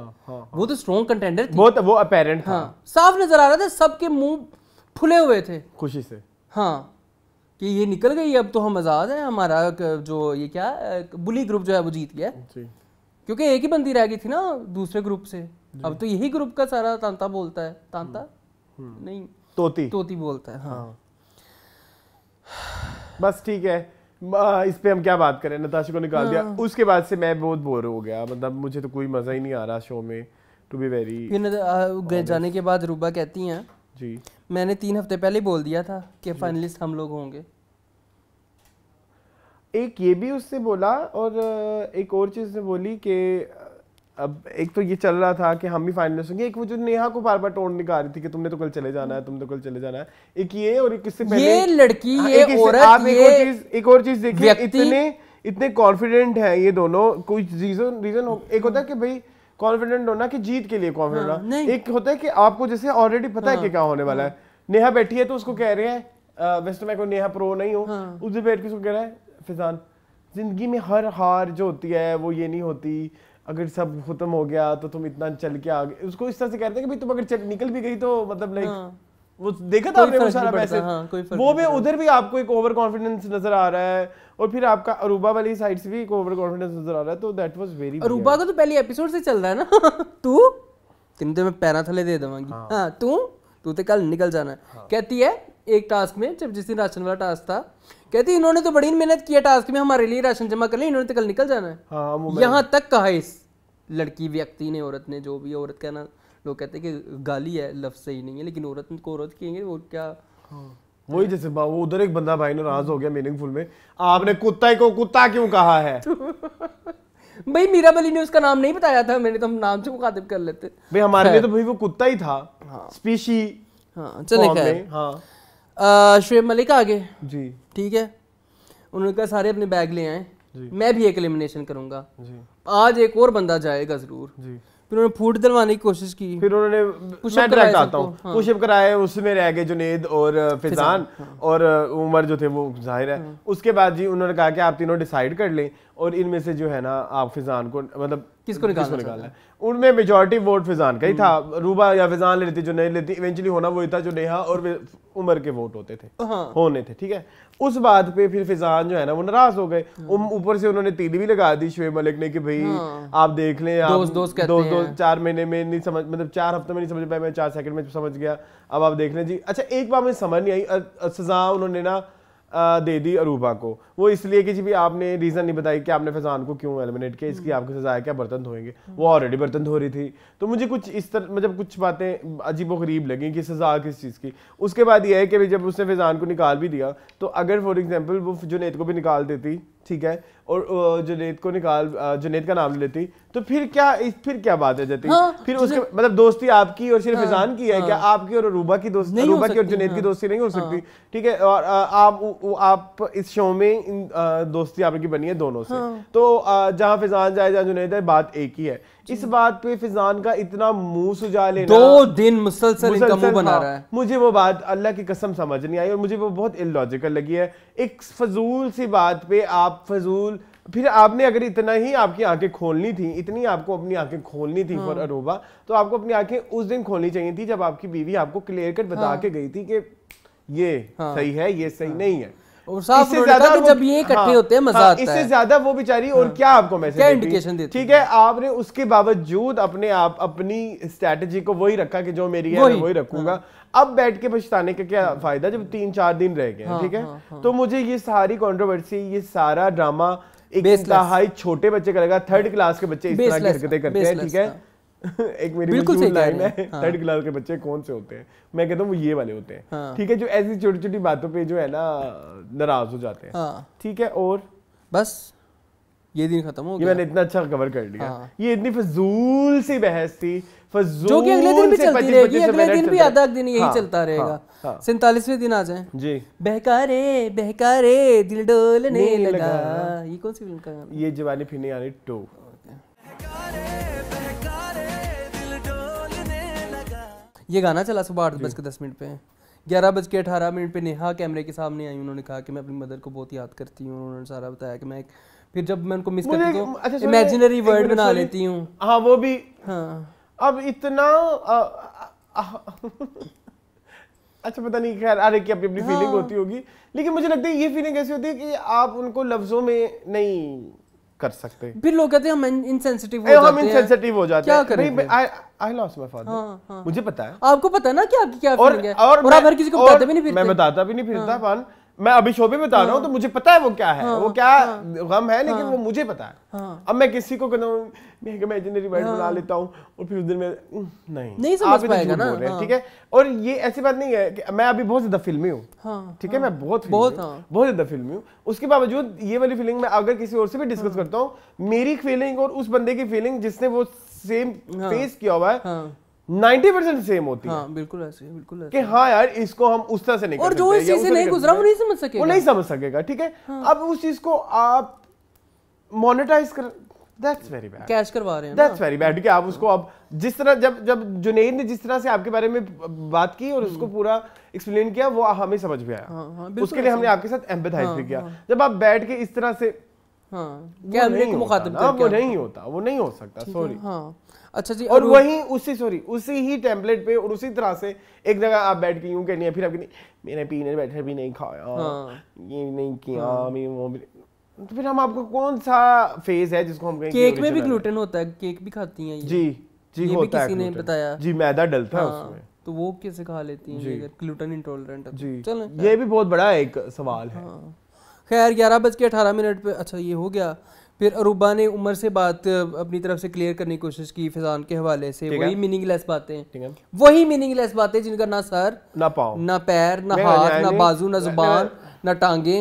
वो तो स्ट्रॉन्ग कंटेंडर थी, वो अपेरेंट था। साफ नजर आ रहा था, सबके मुंह फुले हुए थे खुशी से। कि ये निकल गई, अब तो हम आज़ाद हैं, हमारा जो ये क्या बुली ग्रुप जो है वो जीत गया, क्योंकि एक ही बंदी रह गई थी ना दूसरे ग्रुप से। अब तो यही ग्रुप का सारा तांता बोलता है, तांता नहीं तोती बोलता है। बस ठीक है, इस पे हम क्या बात करें। नताशा को निकाल दिया, उसके बाद से मैं बहुत बोर हो गया, मतलब मुझे तो कोई मजा ही नहीं आ रहा शो में, टू बी वेरी। जाने के बाद रूबा कहती हैं जी मैंने 3 हफ्ते पहले बोल दिया था कि फाइनलिस्ट हम लोग होंगे। एक ये भी उससे बोला, और एक और चीज से बोली कि अब एक तो ये चल रहा था कि हम ही फाइनलिस्ट होंगे, एक वो जो नेहा को बार बार टोन निकाल रही थी कि तुमने तो कल चले जाना है, तुम तो कल चले जाना है। एक ये, और एक इससे पहले ये लड़की, ये औरत, आप एक और चीज देखिए, इतने कॉन्फिडेंट है ये दोनों। कोई रीजन एक होता है कि भाई कॉन्फिडेंट होना कि जीत के लिए कॉन्फिडेंट होना, एक होता है कि आपको जैसे ऑलरेडी पता है कि क्या होने वाला है। नेहा बैठी है तो उसको कह रहे हैं, वैसे तो मैं कोई नेहा प्रो नहीं हूँ, उधर बैठ के उसको कह रहा है फिजान, जिंदगी में हर हार जो होती है वो ये नहीं होती, अगर सब खत्म हो गया तो तुम इतना चल के आ गए। उसको इस तरह से कहते हैं कि भाई तुम अगर निकल भी गई तो मतलब लाइक वो देखा था आपने वो सारा मैसेज, वो भी उधर भी आपको एक ओवर कॉन्फिडेंस नजर आ रहा है, और फिर आपका अरूबा वाली साइड से भी एक ओवर कॉन्फिडेंस नजर आ रहा है। तो दैट वाज वेरी, अरूबा का तो पहले एपिसोड से चल रहा है ना तू तो मैं पैरा थले दे दूंगी, तू तो कल निकल जाना है। कहती है एक टास्क में, जब जिस दिन राशन वाला टास्क था, कहती इन्होंने तो बड़ी मेहनत किया टास्क में, हमारे लिए राशन जमा कर लिया, इन्होंने तो कल निकल जाना है। यहाँ तक कहा इस लड़की व्यक्ति ने, औरत ने, जो भी औरत कहना, लोग कहते हैं कि गाली है, लफ्ज सही नहीं है, लेकिन औरत को औरत कहेंगे वो क्या। वही जैसे वो उधर एक बंदा भाई नाराज हो गया मीनिंगफुल में, आपने कुत्ता को कुत्ता क्यों कहा है। भाई मीराबली ने उसका नाम नहीं बताया था, मैंने तो हम नाम से मुखातिब कर लेते भाई, हमारे लिए तो भाई वो कुत्ता ही था। स्पीशी। हाँ चले खैर। हाँ शुएब मलिक आ गए जी, ठीक है, उन्होंने कहा सारे अपने बैग ले आए, मैं भी एक एलिमिनेशन करूंगा जी। आज एक और बंदा जाएगा जरूर जी। फिर उन्होंने फूड दिलवाने की कोशिश की, फिर उन्होंने मैं डायरेक्ट आता हूँ पुशअप कराए, उसमें रह गए जुनेद और फिजान और उमर जो थे वो जाहिर है। उसके बाद जी उन्होंने कहा कि आप तीनों डिसाइड कर लें और इनमें से जो है ना आप फिजान को मतलब किसको निकालना है। उनमें मेजॉरिटी वोट फिजान का ही था, रूबा या फिजान ले लेती, जो नहीं लेती, इवेंचुअली होना वही था जो नेहा और उमर के वोट होते थे होने थे ठीक है। उस बात पे फिर फिजान जो है ना वो नाराज हो गए, ऊपर से उन्होंने तीली भी लगा दी शुएब मलिक ने कि भाई आप देख लें, आप दोस्त 4 महीने में नहीं समझ, मतलब 4 हफ्ते में नहीं समझ पाए, मैं 4 सेकंड में समझ गया, अब आप देख लें जी। अच्छा एक बात मुझे समझ नहीं आई, सजा उन्होंने ना दे दी अरूबा को, वो इसलिए कि जी भी आपने रीजन नहीं बताई कि आपने फैजान को क्यों एलिमिनेट किया, इसकी आपकी सजा है क्या, बर्तन धोएंगे, वो ऑलरेडी बर्तन धो रही थी। तो मुझे कुछ इस तरह मतलब कुछ बातें अजीब व गरीब लगी कि सजा किस चीज़ की। उसके बाद यह है कि जब उसने फैजान को निकाल भी दिया, तो अगर फॉर एग्जाम्पल वो जुनेद को भी निकाल देती ठीक है, और जुनेद को निकाल जुनेद का नाम ले लेती, तो फिर क्या बात है जाती। फिर उसके मतलब दोस्ती आपकी और सिर्फ फैजान की है क्या, आपकी और अरूबा की दोस्ती, अरूबा की और जुनेद की दोस्ती नहीं हो सकती ठीक है। और आप इस शो में दोस्ती आपकी बनी है दोनों से, तो जहाँ फैजान जाए जहाँ जुनेद है, बात एक ही है। इस बात पे फिजान का इतना मुंह सुझा लेना, 2 दिन मुसलसल इनका मुंह बना रहा है, मुझे वो बात अल्लाह की कसम समझ नहीं आई और मुझे वो बहुत इलॉजिकल लगी है। एक फजूल सी बात पे आप फजूल, फिर आपने अगर इतना ही आपकी आंखें खोलनी थी, इतनी आपको अपनी आंखें खोलनी थी फॉर अरूबा, तो आपको अपनी आंखें उस दिन खोलनी चाहिए थी जब आपकी बीवी आपको क्लियर कट बता के गई थी कि ये सही है, ये सही नहीं है। और साफ ज्यादा कि जब ये इकट्ठे होते हैं मजा आता है। इससे ज्यादा वो बेचारी और क्या आपको मैसेज क्या इंडिकेशन देती ठीक है। आपने उसके बावजूद अपनी स्ट्रेटजी को वही रखा कि जो मेरी है मैं वही रखूंगा। अब बैठ के पछताने का क्या फायदा जब 3-4 दिन रह गए ठीक है। तो मुझे ये सारी कंट्रोवर्सी, ये सारा ड्रामा एक इंतहाई छोटे बच्चे करेगा, 3rd क्लास के बच्चे इस तरह की हरकतें करते हैं ठीक है। एक मेरी मशहूर लाइन है, 3rd क्लास के बच्चे कौन से होते हैं, मैं कहता हूँ वो ये वाले होते हैं ठीक है, जो ऐसी छोटी छोटी बातों पे जो है ना नाराज हो जाते हैं ठीक है। और बस ये दिन खत्म हो गया, ये मैंने इतना अच्छा कवर कर लिया। ये इतनी फजूल सी बहस थी, फजूल जो कि अगले दिन भी चलती रहेगी, अगले दिन भी आधा दिन यही चलता रहेगा। 47वें दिन आ जाए जी, बहकारे बहकारे दिल डोलने लगा, ये कौन सी फिल्म का गाना? ये जवानी फिर नहीं आनी 2। ये गाना चला सुबह 8:10 पे, 11:18 पे नेहा कैमरे के सामने आई, उन्होंने कहा कि मैं अपनी मदर को बहुत याद करती हूँ, उन्होंने सारा बताया कि मैं फिर जब मैं उनको मिस करती हूँ तो इमेजिनरी वर्ड बना लेती हूँ। हाँ वो भी अब इतना अच्छा पता नहीं, खैर अरे की अपनी फीलिंग होती होगी, लेकिन मुझे लगता है ये फीलिंग ऐसी होती है कि आप उनको लफ्जों में नहीं कर सकते। फिर लोग कहते हैं हम इनसेंसिटिव हो जाते हैं, हम इनसेंसिटिव हो जाते हैं। क्या करें? I lost my father। मुझे पता है, आपको पता है ना कि आपकी क्या फीलिंग है, और आप हर किसी को बताते भी नहीं फिरते। मैं बताता भी नहीं फिरता पान, मैं अभी शो पे बता रहा हूँ तो मुझे पता है वो क्या है, वो क्या गम है, लेकिन वो मुझे पता है। अब मैं किसी को कहता हूँ मैं इमेजिनरी वर्ड बना लेता हूँ और फिर उस दिन में नहीं समझ पाएगा ना ठीक है। और ये ऐसी बात नहीं है कि मैं अभी बहुत ज्यादा फिल्मी हूँ ठीक है, मैं बहुत ज्यादा फिल्मी हूँ, उसके बावजूद ये वाली फीलिंग मैं अगर किसी और से भी डिस्कस करता हूँ, मेरी फीलिंग और उस बंदे की फीलिंग जिसने वो सेम फेस किया हुआ है 90% सेम होती है। बिल्कुल ऐसे, बिल्कुल ऐसे कि हाँ यार इसको हम उस तरह से नहीं कर सकते, और जो इस चीज से नहीं गुजरा वो नहीं समझ सकेगा, वो नहीं समझ सकेगा ठीक है। अब उस चीज को आप मोनेटाइज कर, दैट्स वेरी बैड, कैश करवा रहे हैं, दैट्स वेरी बैड कि आप उसको अब जिस तरह जब जुनैद ने जिस तरह से आपके बारे में बात की और उसको पूरा एक्सप्लेन किया वो हमें समझ में आया, उसके लिए हमने आपके साथ एम्पैथाइज भी किया। जब आप बैठ के इस तरह से कैमरे को मुखातिब करके, वो नहीं होता, वो नहीं हो सकता, सॉरी। अच्छा जी, और वही उसी ही टेम्पलेट पे और उसी तरह से एक जगह आप बैठ के यूं कहनी है, फिर आपकी मैंने पीने बैठे भी नहीं खाया, ये नहीं किया, वो भी, तो फिर हम आपको कौन सा फेज है जिसको हम कहेंगे? केक में भी ग्लूटेन होता है, केक भी खाती हैं ये। जी ये भी किसी ने बताया जी, मैदा डलता है उसमें तो वो कैसे खा लेती हैं अगर ग्लूटेन इंटॉलरेंट है? जी चलें, ये भी बहुत बड़ा एक सवाल है। खैर 11:18 पे अच्छा ये हो गया। फिर अरूबा ने उमर से बात अपनी तरफ से क्लियर करने की कोशिश की फिजान के हवाले से। वही मीनिंगलेस बातें, वही मीनिंगलेस बातें जिनका ना सर ना पाँव ना पैर ना हाथ ना बाजू ना जुबान ना टांगे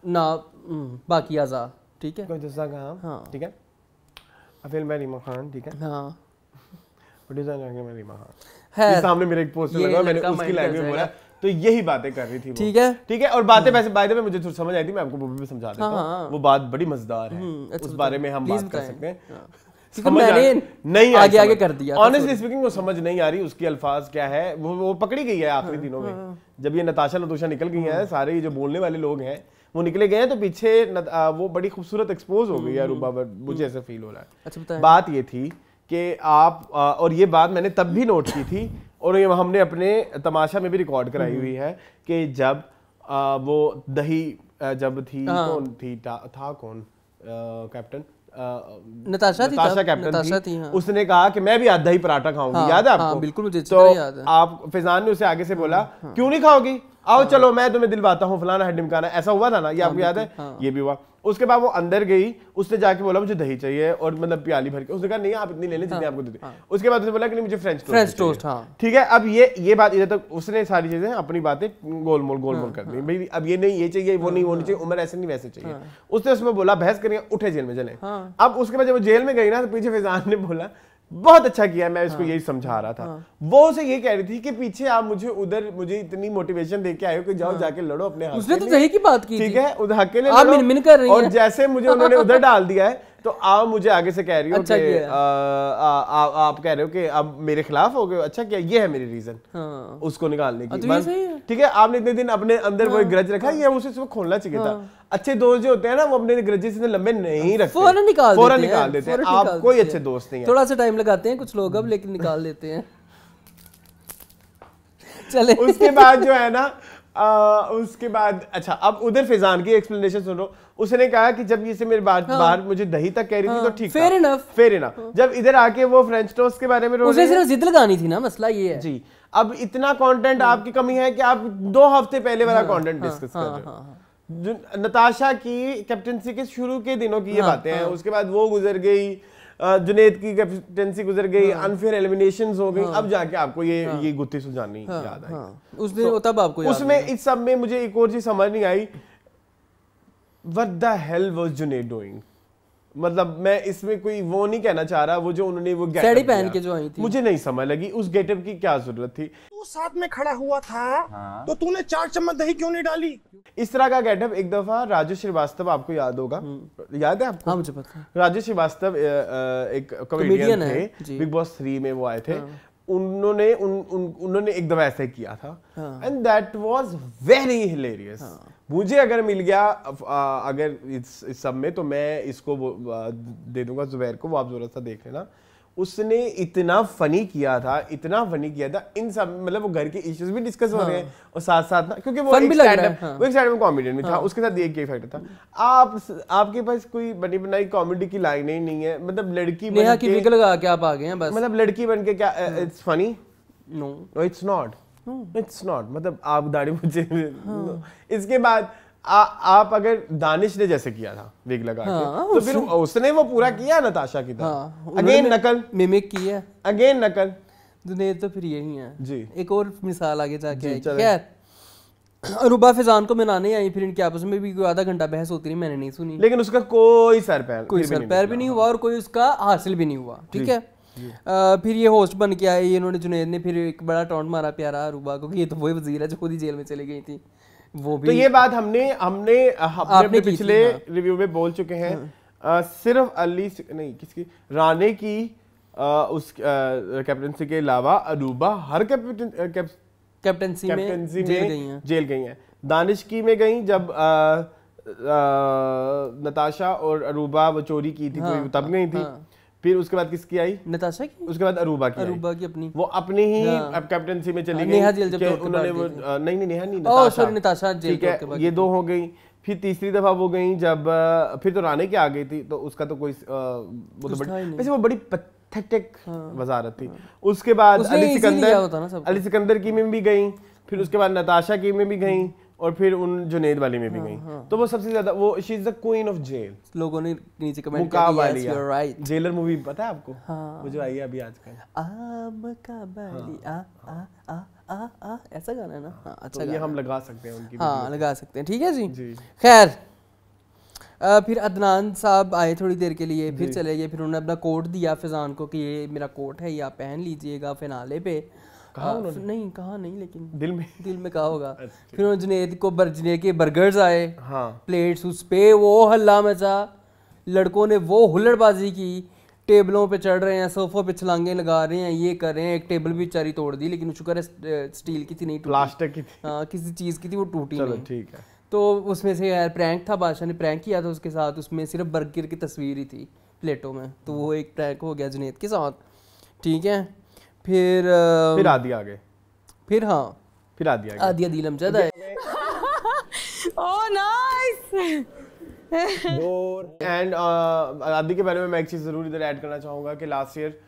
ना बाकी आज़ा। ठीक है, हाँ ठीक है। अफील मैं रीमा खान, ठीक है, हाँ प्रोड्यूसर मैं रीमा खान है। सामने मेरे एक पोस्टर लगा, मैंने उसकी लैंग्वेज बोला तो यही बातें कर रही थी वो। ठीक है, ठीक है। और बातें वैसे बाय द वे मुझे थोड़ी समझ आई थी, मैं आपको वो भी समझा देता हूं। वो बात बड़ी मजेदार है, उस बारे में हम बात कर सकते हैं। मैंने नहीं आगे कर दिया। ऑनेस्टली स्पीकिंग वो समझ नहीं आ रही, उसकी अल्फाज क्या है, वो पकड़ी गई है आखिरी दिनों में। जब ये नताशा नतूशा निकल गई है, सारे ये जो बोलने वाले लोग हैं वो निकले गए हैं, तो पीछे वो बड़ी खूबसूरत एक्सपोज हो गई है अरूबा, मुझे ऐसा फील हो रहा है। अच्छा, बात ये थी कि आप और ये बात मैंने तब भी नोट की थी और ये हमने अपने तमाशा में भी रिकॉर्ड कराई हुई है कि जब वो दही जब थी कौन थी था कौन कैप्टन नताशा कैप्टन थी। उसने कहा कि मैं भी आज दही पराठा खाऊंगी, याद है आपको? बिल्कुल मुझे तो याद है। आप फिजान ने उसे आगे से बोला क्यों नहीं खाओगी, आओ चलो मैं तुम्हें दिलवाता हूँ, फलाना है ढिमकाना, ऐसा हुआ था ना, ये आपको याद है? ये भी हुआ। उसके बाद वो अंदर गई, उसने जाके बोला मुझे दही चाहिए और मतलब प्याली भर के, उसने कहा नहीं आप इतनी ले लें जितनी आपको दे दी। उसके बाद उसने बोला कि नहीं मुझे फ्रेंच टोस्ट। ठीक है, अब ये बात इधर तक उसने सारी चीजें अपनी बातें गोलमोल कर दी भाई, अब ये नहीं ये चाहिए वो नहीं होनी चाहिए, उम्र ऐसे नहीं वैसे चाहिए। उसने उसमें बोला बहस करेंगे, उठे जेल में चले। अब उसके बाद जब वो जेल में गई ना, तो पीछे फिजान ने बोला बहुत अच्छा किया, मैं इसको यही समझा रहा था। वो उसे ये कह रही थी कि पीछे आप मुझे इतनी मोटिवेशन देके आए हो कि जाओ जाके लड़ो अपने हक। उसने तो दही की बात की, ठीक है, उधर हक के लिए आप मिनमिन कर रही हैं। और जैसे मुझे उन्होंने उधर डाल दिया है, तो आप मुझे आगे से कह रही हो कि आप कह रहे हो कि अब मेरे खिलाफ हो गए। अच्छा क्या, ये है मेरी रीजन उसको निकालने की। ठीक है, आपने इतने दिन अपने अंदर वो ग्रज रखा, ये उसे खोलना चाहिए था। अच्छे दोस्त जो होते हैं ना, वो अपने ग्रजेस इतने लंबे नहीं रखते, फौरन निकाल देते हैं। आप कोई अच्छे दोस्त नहीं है। थोड़ा सा टाइम लगाते हैं कुछ लोग अब, लेकिन निकाल देते हैं। चले उसके बाद जो है ना उसके बाद अच्छा, अब उधर फिजान की एक्सप्लेनेशन सुनो। उसने कहा कि जब ये से मेरे बाहर मुझे दही तक कह रही थी तो ठीक, फेयर इनफ। जब इधर आके वो फ्रेंच टोस्ट के बारे में उसे सिर्फ जिद लगानी थी ना, मसला ये है जी। अब इतना कंटेंट आपकी कमी है कि आप 2 हफ्ते पहले वाला कंटेंट डिस्कस कर रहे हो। नताशा की कैप्टनसी के शुरू के दिनों की ये बातें हैं। उसके बाद वो गुजर गई, जुनैद की कैप्टनसी गुजर गई, अनफेयर एलिमिनेशंस हो गई। अब जाके आपको ये गुत्थी सुलझानी याद आई। उस दिन तब आपको याद उसमें इस सब में मुझे एक और चीज समझ नहीं आई, what the hell was Junaid doing. मतलब मैं इसमें कोई वो नहीं कहना चाह रहा, वो जो उन्होंने वो गेटअप पहन के जो आई थी, मुझे नहीं समझ लगी उस गेटअप की क्या जरूरत थी। तू साथ में खड़ा हुआ था तो तूने 4 चम्मच दही क्यों नहीं डाली? इस तरह का गेटअप एक दफा राजू श्रीवास्तव, आपको याद होगा, याद है आपको? हाँ मुझे पता है। राजू श्रीवास्तव एक कॉमेडियन थे, बिग बॉस 3 में वो आए थे। उन्होंने एक दफा ऐसा किया था and that was very hilarious. मुझे अगर मिल गया अगर इस सब में, तो मैं इसको दे दूंगा जुबैर को, वो आप जरूर सा देख लेना। उसने इतना फनी किया था इन सब, मतलब वो घर के इश्यूज भी डिस्कस हो रहे हैं और साथ साथ ना, क्योंकि वो एक साइड में कॉमेडियन भी था, उसके साथ एक फैक्टर था। आपके पास कोई बनी बनाई कॉमेडी की लाइन ही नहीं है, मतलब लड़की नेहा की विग लगा के आप आ गए हैं बस, मतलब लड़की बन के क्या it's funny? No it's not, मतलब आप दाढ़ी मुझे इसके बाद आप अगर दानिश ने जैसे किया था विग लगा के, तो फिर उसने वो पूरा किया नताशा की तरह। अगेन नकल, मिमिक किया, अगेन नकल। जुनैद तो फिर यही है जी। एक और मिसाल आगे जाके खैर, अरूबा फिजान को मनाने आई, फिर इनके आपस में भी कोई आधा घंटा बहस होती रही, मैंने नहीं सुनी, लेकिन उसका कोई सर पैर भी नहीं हुआ और कोई उसका हासिल भी नहीं हुआ। ठीक है, फिर ये होस्ट बन के आए इन्होंने, जुनैद ने फिर एक बड़ा टॉन्ट मारा प्यारा अरूबा को कि ये तो वही वजीर है जो खुद ही जेल में चली गई थी। वो भी तो ये बात हमने पिछले रिव्यू में बोल चुके हैं। सिर्फ अली नहीं, किसकी, राणे की उस कैप्टनसी के अलावा अरूबा हर कैप्टनसी में जेल गई हैं। दानिश की में गई जब नताशा और अरूबा वो चोरी की थी, कोई तब गई थी। फिर उसके बाद किसकी आई? नताशा की। उसके बाद अरूबा की अपनी, वो अपनी ही अब कैप्टनसी में चली गई। नेहा जेल जब उन्होंने वो नहीं नेहा नहीं, नताशा जेल, ठीक है, ये 2 हो गई। फिर तीसरी दफा वो गई जब फिर तो राणे के आ गई थी, तो उसका तो कोई वो तो बड़ी, वैसे वो बड़ी पैथेटिक वजारत थी। उसके बाद उसने easy लिया होता ना सबको। अली सिकंदर की में भी गई, फिर उसके बाद नताशा की में भी गई, और फिर उन जुनैद वाली में भी गई। तो वो सबसे ज्यादा वो she is the queen of jail. लोगों ने नीचे कमेंट किया yes you're right। Jailer movie पता है आपको? वो जो आई है अभी आजकल, ऐसा गाना है ना? हाँ, अच्छा तो ये हम लगा सकते हैं उनकी। हाँ लगा सकते हैं, ठीक है जी। खैर फिर अदनान साहब आए थोड़ी देर के लिए, फिर चले गए। फिर उन्होंने अपना कोट दिया फैजान को कि ये मेरा कोट है, ये आप पहन लीजिएगा फिनाले पे। नहीं कहा नहीं, लेकिन दिल में कहा होगा। फिर उन्होंने जुनैद के बर्गर्स आए, प्लेट्स, उस पे वो हल्ला मचा, लड़कों ने वो हुल्लड़बाजी की, टेबलों पे चढ़ रहे हैं, सोफों पे छलांगे लगा रहे हैं, ये कर रहे हैं। एक टेबल भी बेचारी तोड़ दी, लेकिन शुक्र है स्टील की थी, नहीं प्लास्टिक की थी। हाँ किसी चीज की थी, वो टूटी नहीं। ठीक है। तो उसमें से यार प्रैंक था, बादशाह ने प्रैंक किया था उसके साथ, उसमें सिर्फ बर्गर की तस्वीर ही थी प्लेटों में, तो वो एक प्रैंक हो गया जुनैद के साथ, ठीक है। फिर आदि आ गए। फिर हाँ फिर आदि अदील अमजद आए। Oh nice. एंड आदि के बारे में मैं एक चीज़ ज़रूर इधर ऐड करना चाहूँगा कि लास्ट ईयर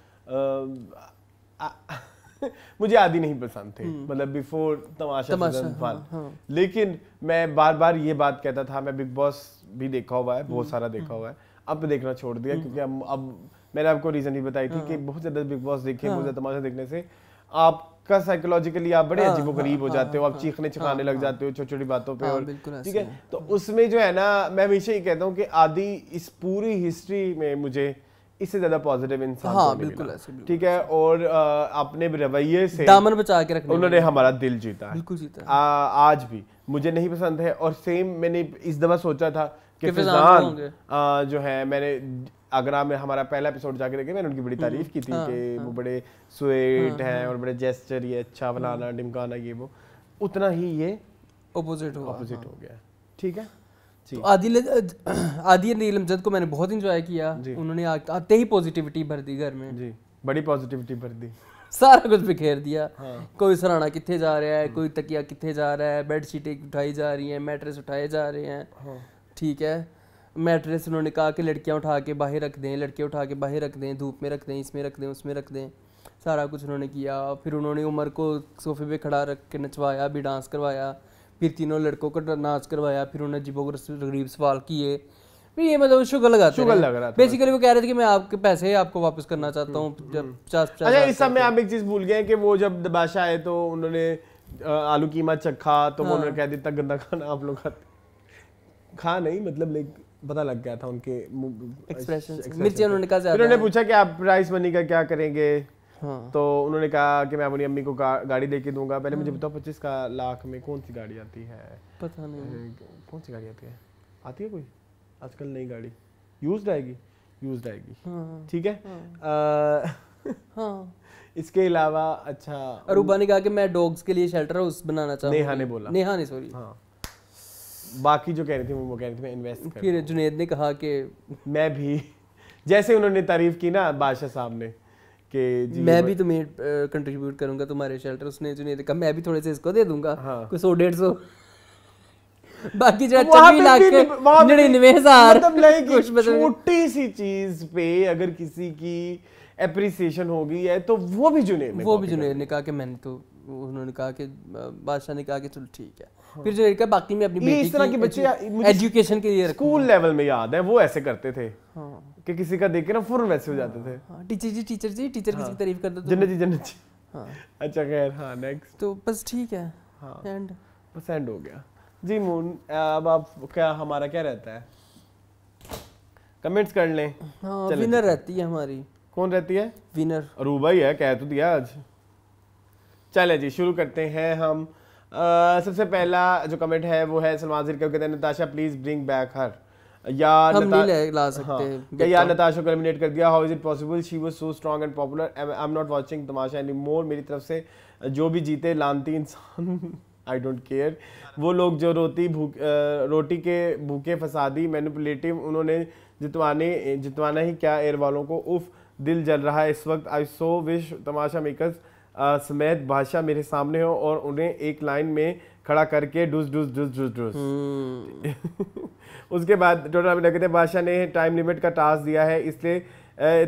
मुझे आदि नहीं पसंद थे, मतलब बिफोर तमाशा सीजन 1, लेकिन मैं बार बार ये बात कहता था, मैं बिग बॉस भी देखा हुआ है, बहुत सारा देखा हुआ है, अब देखना छोड़ दिया क्योंकि अब मैंने आपको रीज़न ही बताई थी कि बहुत ज़्यादा बिग बॉस देखे, बहुत ज़्यादा तमाशा देखने से आपका साइकोलॉजिकली आप बड़े अजीबोगरीब हो जाते हो, आप चीखने चिखाने लग जाते हो छोटी छोटी बातों पे, और ठीक है। तो उसमें जो है ना, मैं हमेशा ही कहता हूँ कि आदि इस पूरी हिस्ट्री में मुझे इससे ज्यादा पॉजिटिव इंसान बिल्कुल ठीक है, और अपने रवैये से दामन बचा के रखने उन्होंने हमारा दिल जीता है, बिल्कुल जीता। आज भी मुझे नहीं पसंद है, और सेम मैंने इस दफा सोचा था कि फैजान जो है, मैंने अगर आप हमारा पहला एपिसोड जाके देखे, मैंने उनकी बड़ी तारीफ की थी कि वो बड़े स्वीट हैं और बड़े जेस्चर, ये अच्छा बनाना ढिमकाना, ये वो, उतना ही ये ऑपोजिट हो गया, ठीक है। तो आदि नील अमजद को मैंने बहुत इंजॉय किया, उन्होंने आते ही पॉजिटिविटी भर दी घर में जी, बड़ी पॉजिटिविटी भर दी, सारा कुछ बिखेर दिया। कोई सराहना कितने जा रहा है, कोई तकिया कितने जा रहा है, बेड शीटें उठाई जा रही हैं, मैट्रेस उठाए जा रहे हैं, ठीक है। मैट्रेस उन्होंने कहा कि लड़कियां उठा के बाहर रख दें, लड़के उठा के बाहर रख दें, धूप में रख दें, इसमें रख दें, उसमें रख दें, सारा कुछ उन्होंने किया। फिर उन्होंने उमर को सोफे पे खड़ा रख के नचवाया भी, डांस करवाया, फिर तीनों लड़कों को नाच करवाया, फिर उन्होंने अजीबोगरीब सवाल किए, फिर ये मतलब शुगर लग रहा था बेसिकली। वो कह रहे थे कि मैं आपके पैसे आपको वापस करना चाहता हूँ, जब 50। अच्छा, इस समय आप एक चीज भूल गए कि वो जब बादशाह आए तो उन्होंने आलू कीमा चखा, तो वो उन्होंने कह दिया इतना गंदा खाना आप लोग खाते, खा नहीं मतलब लाइक पता लग गया था उनके एक्सप्रेशन, मिर्ची उन्होंने कहा ज्यादा। फिर उन्होंने पूछा कि आप प्राइस मनी का क्या करेंगे, तो उन्होंने कहा कि मैं अपनी अम्मी को गाड़ी दे के दूंगा। पहले मुझे बताओ 25 लाख में कौन सी गाड़ी आती है? पता नहीं कौन सी गाड़ी आती है, आती है कोई आजकल नई गाड़ी, यूज्ड आएगी ठीक है। इसके अलावा अच्छा, अरूबा ने कहा कि मैं डॉग्स के लिए शेल्टर हाउस बनाना चाहूँगी। नेहा ने सॉरी, बाकी जो कह रही थी वो कह रही थी मैं इन्वेस्ट कर। फिर जुनैद ने कहा कि मैं भी, जैसे उन्होंने तारीफ की ना बादशाह साहब ने कि जी मैं भी तुम्हें कंट्रीब्यूट करूंगा तुम्हारे शेल्टर, उसने जुनैद ने कहा मैं भी थोड़े से इसको दे दूंगा, कोई 100-150, बाकी जो 99,000 छोटी सी चीज पे अगर किसी की एप्रिसिएशन हो गई है तो वो भी जुनैद ने कहा कि मैंने तो, उन्होंने कहा कि बादशाह ने कहा कि चलो ठीक है। फिर जुनैद का बाकी में अपनी बेटी इस तरह के बच्चे एजुकेशन के लिए स्कूल लेवल में याद है वो ऐसे करते थे कि किसी का देख के ना फौरन वैसे हो जाते थे, टीचर किसी की तारीफ करते जन्नत जी। अच्छा खैर, हाँ नेक्स्ट। तो बस ठीक है, बस एंड हो गया जी। मून अब आप क्या, हमारा क्या रहता है, कमेंट्स कर लें। विनर रहती है हमारी। कौन रहती है? विनर अरूबा ही है, कह तो दिया आज। चले जी शुरू करते हैं हम। सबसे पहला जो कमेंट है वो है सलमान ज़िर का, कहते हैं नताशा प्लीज ब्रिंग बैक हर, या हम नहीं ला सकते या नताशा को एलिमिनेट कर दिया, how is it possible, she was so strong and popular, I am not watching Tamasha anymore, मेरी तरफ से जो भी जीते लानती इंसान, आई डोंट केयर, वो लोग जो रोटी के भूखे फसादी मैनिपुलेटिव, उन्होंने जितवाना ही क्या एयर वालों को, उफ दिल जल रहा है इस वक्त। आई सो विश तमाशा मेकर्स समेत बादशाह मेरे सामने हो और उन्हें एक लाइन में खड़ा करके डुस डुस डुस डुस डुस। उसके बाद टोटल कहते हैं बादशाह ने टाइम लिमिट का टास्क दिया है, इसलिए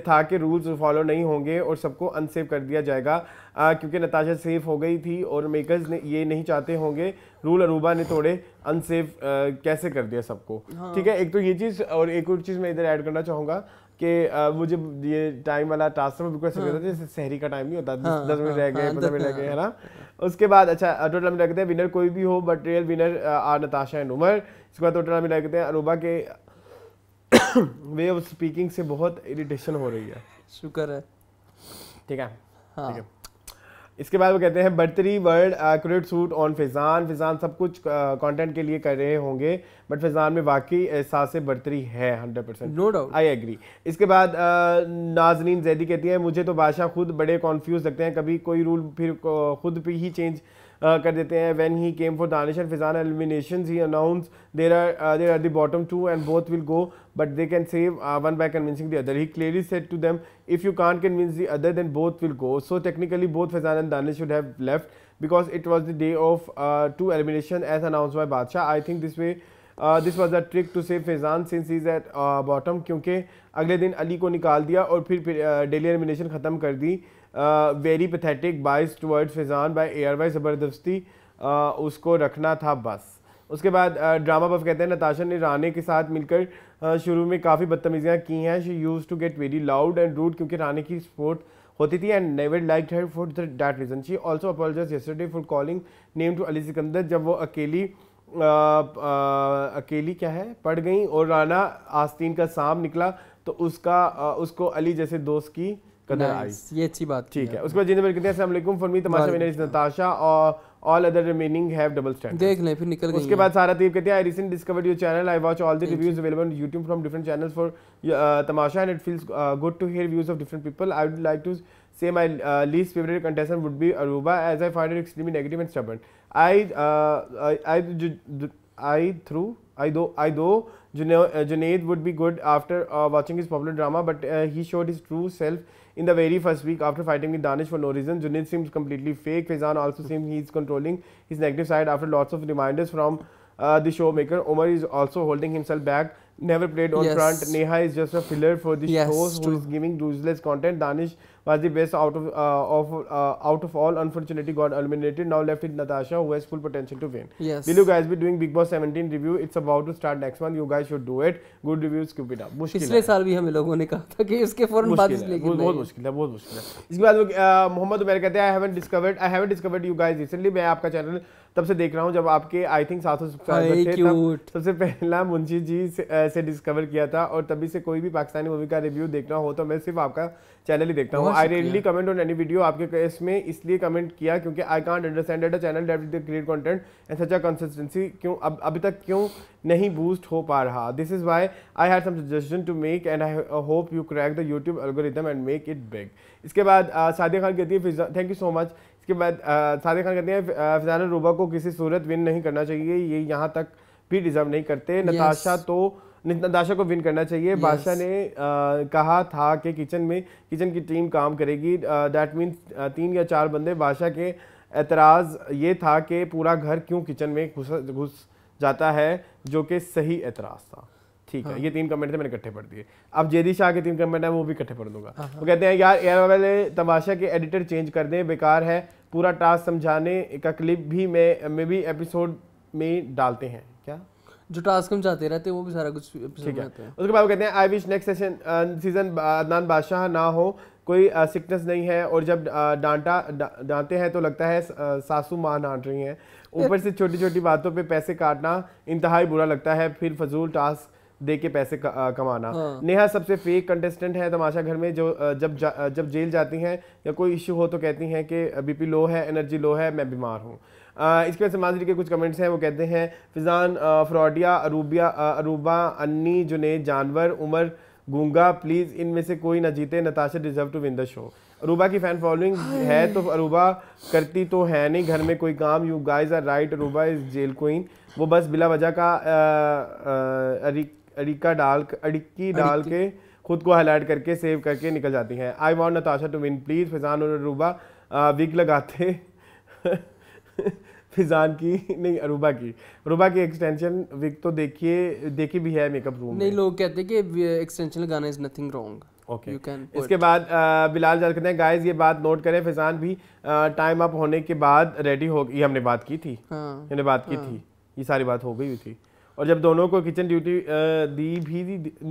था कि रूल्स फॉलो नहीं होंगे और सबको अनसेफ कर दिया जाएगा, क्योंकि नताशा सेफ हो गई थी और मेकर्स ने ये नहीं चाहते होंगे, रूल अरूबा ने थोड़े अनसेफ कैसे कर दिया सबको। ठीक है, एक तो ये चीज़, और एक और चीज़ मैं इधर ऐड करना चाहूँगा कि मुझे ये टाइम वाला टास्क में बिल्कुल ऐसा लग रहा था जैसे सहरी का टाइम नहीं होता, 10 मिनट रह गए, 15 मिनट रह गए, है ना। उसके बाद अच्छा टोटल में रखते हैं विनर कोई भी हो, but real winner are Natasha and Umar. इसके बाद टोटल में रखते हैं अरूबा के वे ऑफ स्पीकिंग से बहुत इरिटेशन हो रही है। शुक्र है। ठीक है, हाँ। ठीक है। इसके बाद वो कहते हैं बर्तरी word accurate suit on Faizan. Faizan सब कुछ कंटेंट के लिए कर रहे होंगे, बट फैज़ान में वाकई एहसास बर्तरी है 100%, नो डाउट, आई एग्री। इसके बाद नाजनीन जैदी कहती है मुझे तो बादशाह खुद बड़े कॉन्फ्यूज लगते हैं, कभी कोई रूल फिर खुद पे ही चेंज कर देते हैं। When he came for Danish and Faizan eliminations he announce there are the bottom two and both will go but they can save one by convincing the other. He clearly said to them if you can't convince the other then both will go, so technically both Faizan and Danish should have left because it was the day of two elimination as announced by Badshah. I think this way this was a trick to save Faizan since he is at bottom, क्योंकि अगले दिन अली को निकाल दिया और फिर daily elimination ख़त्म कर दी। वेरी पैथेटिक बाइस टुवर्ड्स फैज़ान बाय ARY, ज़बरदस्ती उसको रखना था बस। उसके बाद ड्रामा बफ कहते हैं नताशा ने राणे के साथ मिलकर शुरू में काफ़ी बदतमीजियाँ की हैं। She use to get very loud and rude क्योंकि राणे की सपोर्ट होती थी and never liked her for that reason. She also apologise yesterday for calling name to Ali Sikandar जब वो अकेली क्या है पड़ गई और राणा आस्तीन का सांप निकला तो उसको अली जैसे दोस्त की कदर आई। ये अच्छी बात ठीक है। उसके बाद जिन्हें कहते हैं अस्सलाम वालेकुम for me Tamasha winner is Natasha और all other remaining have double standard. देख लें फिर निकल गई। उसके बाद सारा तीब कहते हैं I recently discovered your channel, I watch all the reviews available on YouTube from different channels for Tamasha and it feels good to hear views of different people. I would like to say my least favorite contestant would be Aruba as I find her extremely negative and stubborn. Though Junaid would be good after watching his popular drama, but he showed his true self in the very first week after fighting with Danish for no reason. Junaid seems completely fake. Faizan also seems he is controlling his negative side after lots of reminders from the showmaker. Umar is also holding himself back, never played on front. Neha is just a filler for the host who is giving useless content. Danish was the best out of all. Unfortunately got eliminated. Now left with Natasha who has full potential to win. Will you guys be doing Big Boss 17 review? It's about to start next month. You guys should do it. Good reviews, keep it up. पिछले साल भी हमें लोगों ने कहा था कि इसके फौरन बाद बहुत मुश्किल है। इसके बाद मोहम्मद उमर कहते हैं I haven't discovered you guys recently. मैं आपका चैनल तब से देख रहा हूँ जब आपके आई थिंक 700 सब्सक्राइबर थे, तब सबसे पहला मुंशी जी से डिस्कवर किया था और तभी से कोई भी पाकिस्तानी मूवी का रिव्यू देखना हो तो मैं सिर्फ आपका चैनल ही देखता हूँ। I rarely comment on any video. आपके केस में इसलिए कमेंट किया क्योंकि I can't understand that a channel that with great content and such a consistency क्यों अभी तक क्यों नहीं बूस्ट हो पा रहा। This is why I had some suggestion to make and I hope you crack the YouTube algorithm and make it big. इसके बाद सादिया खान कहती है थैंक यू सो मच। इसके बाद सादिया खान कहते हैं फैज़ान और रूबा को किसी सूरत विन नहीं करना चाहिए, ये यहाँ तक भी डिजर्व नहीं करते। नताशा को विन करना चाहिए। बादशाह ने कहा था कि किचन की टीम काम करेगी, दैट मीन्स 3 या 4 बंदे। बादशाह के एतराज़ ये था कि पूरा घर क्यों किचन में घुस जाता है, जो कि सही एतराज़ था। ठीक है, ये 3 कमेंट थे, मैंने इकट्ठे पढ़ दिए। अब जेदी शाह के 3 कमेंट है वो भी इकट्ठे पढ़ दूंगा। वो कहते हैं यार एयर वाले तमाशा के एडिटर चेंज कर दें, बेकार है पूरा टास्क समझाने का क्लिप भी में भी एपिसोड में डालते हैं क्या, जो टास्क हम चाहते रहते हैं वो भी सारा कुछ ठीक है। उसके बाद वो कहते हैं I wish next season Adnan बादशाह ना हो, कोई सिकनेस नहीं है और जब डांटते हैं तो लगता है सासू माँ डांट रही हैं। ऊपर से छोटी छोटी बातों पे पैसे काटना इंतहाई बुरा लगता है, फिर फजूल टास्क दे के पैसे कमाना। नेहा सबसे फेक कंटेस्टेंट है तमाशा घर में, जो जब जेल जाती हैं या कोई इश्यू हो तो कहती हैं कि बीपी लो है, एनर्जी लो है, मैं बीमार हूँ। इसके बाद समाज के कुछ कमेंट्स हैं। वो कहते हैं फैज़ान फ्रॉडिया, अरूबा, अन्नी, जुनेद जानवर, उमर गूंगा, प्लीज़ इनमें से कोई ना जीते। Natasha deserve to win the show. Aruba की फ़ैन फॉलोइंग है तो अरूबा करती तो है नहीं घर में कोई काम। You guys are right, Aruba is jail queen. वो बस बिला वजह का अड़िक्की डाल के खुद को हाईलाइट करके सेव करके निकल जाती हैं। I want Natasha to win please. Faizan और अरूबा विग लगाते फैज़ान की नहीं अरूबा की एक्सटेंशन विग तो देखी भी है मेकअप रूम नहीं, लोग कहते हैं कि एक्सटेंशन लगाना is nothing wrong. Okay You can इसके बाद बिलाल जाद कहते हैं गाइस ये बात नोट करें, फैजान भी टाइम अप होने के बाद रेडी हो, ये हमने बात की थी, हमने बात की थी, ये सारी बात हो गई हुई थी। और जब दोनों को किचन ड्यूटी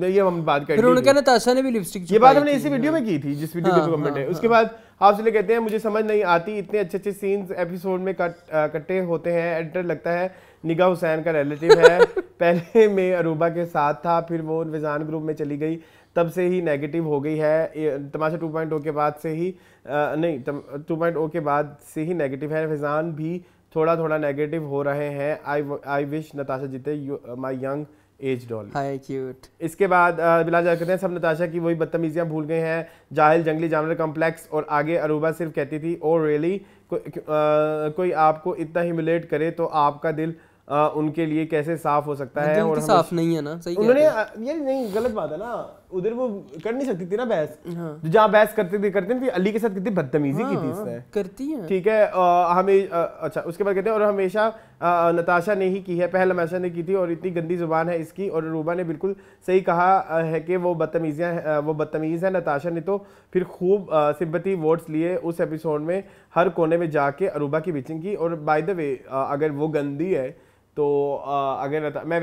ये हम बात कर, फिर उन्होंने कहा नताशा ने भी लिपस्टिक, ये बात हमने इसी वीडियो में की थी जिस वीडियो पे कमेंट है। उसके बाद आपसे कहते हैं मुझे समझ नहीं आती, इतने अच्छे अच्छे सीन्स एपिसोड में कट्टे होते हैं, एडिटर लगता है निगा हुसैन का रिलेटिव है। पहले में अरूबा के साथ था, फिर वो फैजान ग्रुप में चली गई, तब से ही नेगेटिव हो गई है। तमाशा 2.0 के बाद से ही 2.0 के बाद से ही नेगेटिव है। फैजान भी थोड़ा थोड़ा नेगेटिव हो रहे हैं। आई विश नताशा जीते, my young age doll. Hi cute. इसके बाद बिलाल जाद कहते हैं सब नताशा की वही बदतमीजियां भूल गए हैं, जाहिल जंगली जानवर कॉम्प्लेक्स। और आगे अरूबा सिर्फ कहती थी ओ रियली, कोई आपको इतना ह्यूमिलेट करे तो आपका दिल उनके लिए कैसे साफ हो सकता है। और साफ नहीं है ना, सही उन्होंने ये नहीं, गलत बात है ना, उधर वो कर नहीं सकती थी ना बहस, जहाँ बहस करते थे अली के साथ कितनी बदतमीजी की थी इसने, करती है, ठीक है। हमें अच्छा उसके बाद कहते हैं और हमेशा नताशा ने ही की है, पहले हमेशा ने की थी और इतनी गंदी जुबान है इसकी। और अरूबा ने बिल्कुल सही कहा है कि वो बदतमीज़ है। नताशा ने तो फिर खूब सिंपैथी वोट्स लिए उस एपिसोड में, हर कोने में जाके अरूबा की बिचिंग की। और बाय द वे अगर वो गंदी है तो अगर मैं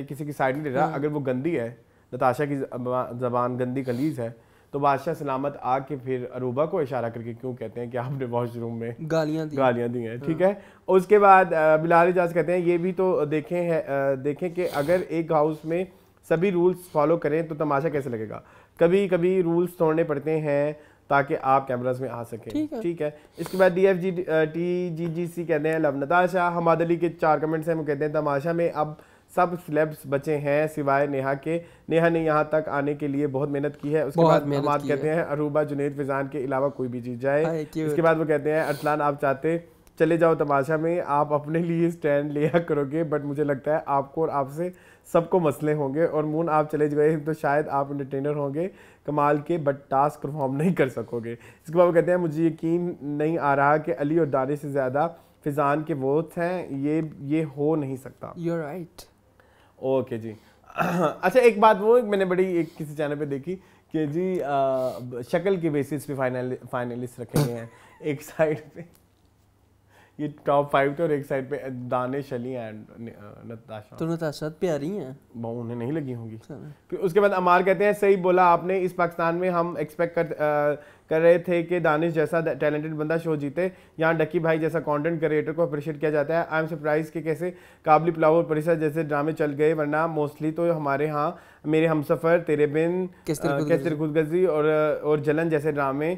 किसी की साइड नहीं ले रहा, अगर वो गंदी है, नताशा की ज़बान गंदी कलीज है, तो बादशाह सलामत आके फिर अरूबा को इशारा करके क्यों कहते हैं कि आपने वॉशरूम में गालियाँ दी हैं, ठीक है। उसके बाद बिलाल इजाज कहते हैं ये भी तो देखें कि अगर एक हाउस में सभी रूल्स फॉलो करें तो तमाशा कैसे लगेगा। कभी कभी रूल्स तोड़ने पड़ते हैं ताकि आप कैमरास में आ सकें, ठीक है। इसके बाद DFGTGGC कहते हैं लव नताशा। हमाद अली के 4 कमेंट्स हैं, वो कहते हैं तमाशा में अब सब सेलेब्स बचे हैं सिवाय नेहा के, नेहा ने यहाँ तक आने के लिए बहुत मेहनत की है। उसके बाद हमाद कहते हैं अरूबा जुनैद फैजान के अलावा कोई भी जीत जाए। इसके बाद वो कहते हैं अरसलान आप चाहते चले जाओ तमाशा में, आप अपने लिए स्टैंड लिया करोगे, बट मुझे लगता है आपको और आपसे सबको मसले होंगे। और मून आप चले गए तो शायद आप एंटरटेनर होंगे कमाल के, बट टास्क परफॉर्म नहीं कर सकोगे। इसके बाद वो कहते हैं मुझे यकीन नहीं आ रहा कि अली और दानिश से ज़्यादा फैजान के वोट्स हैं, ये हो नहीं सकता। You're right. ओके जी। अच्छा एक बात वो मैंने बड़ी एक किसी चैनल पे देखी कि जी शक्ल के बेसिस पे फाइनलिस्ट रखे गए हैं। एक साइड पे ये टॉप 5 थे और एक साइड पे दानिश, अली एंड नताशा। तो नताशा प्यारी हैं, उन्हें नहीं लगी होंगी। फिर उसके बाद अमार कहते हैं सही बोला आपने, इस पाकिस्तान में हम एक्सपेक्ट कर रहे थे कि दानिश जैसा टैलेंटेड बंदा शो जीते, यहाँ डक्की भाई जैसा कंटेंट क्रिएटर को अप्रिशिएट किया जाता है। आई एम सरप्राइज कि कैसे काबली पुलाव और परिसर जैसे ड्रामे चल गए, वरना मोस्टली तो हमारे यहाँ मेरे हमसफ़र, तेरे बिन, कैसर खुदगर्जी और जलन जैसे ड्रामे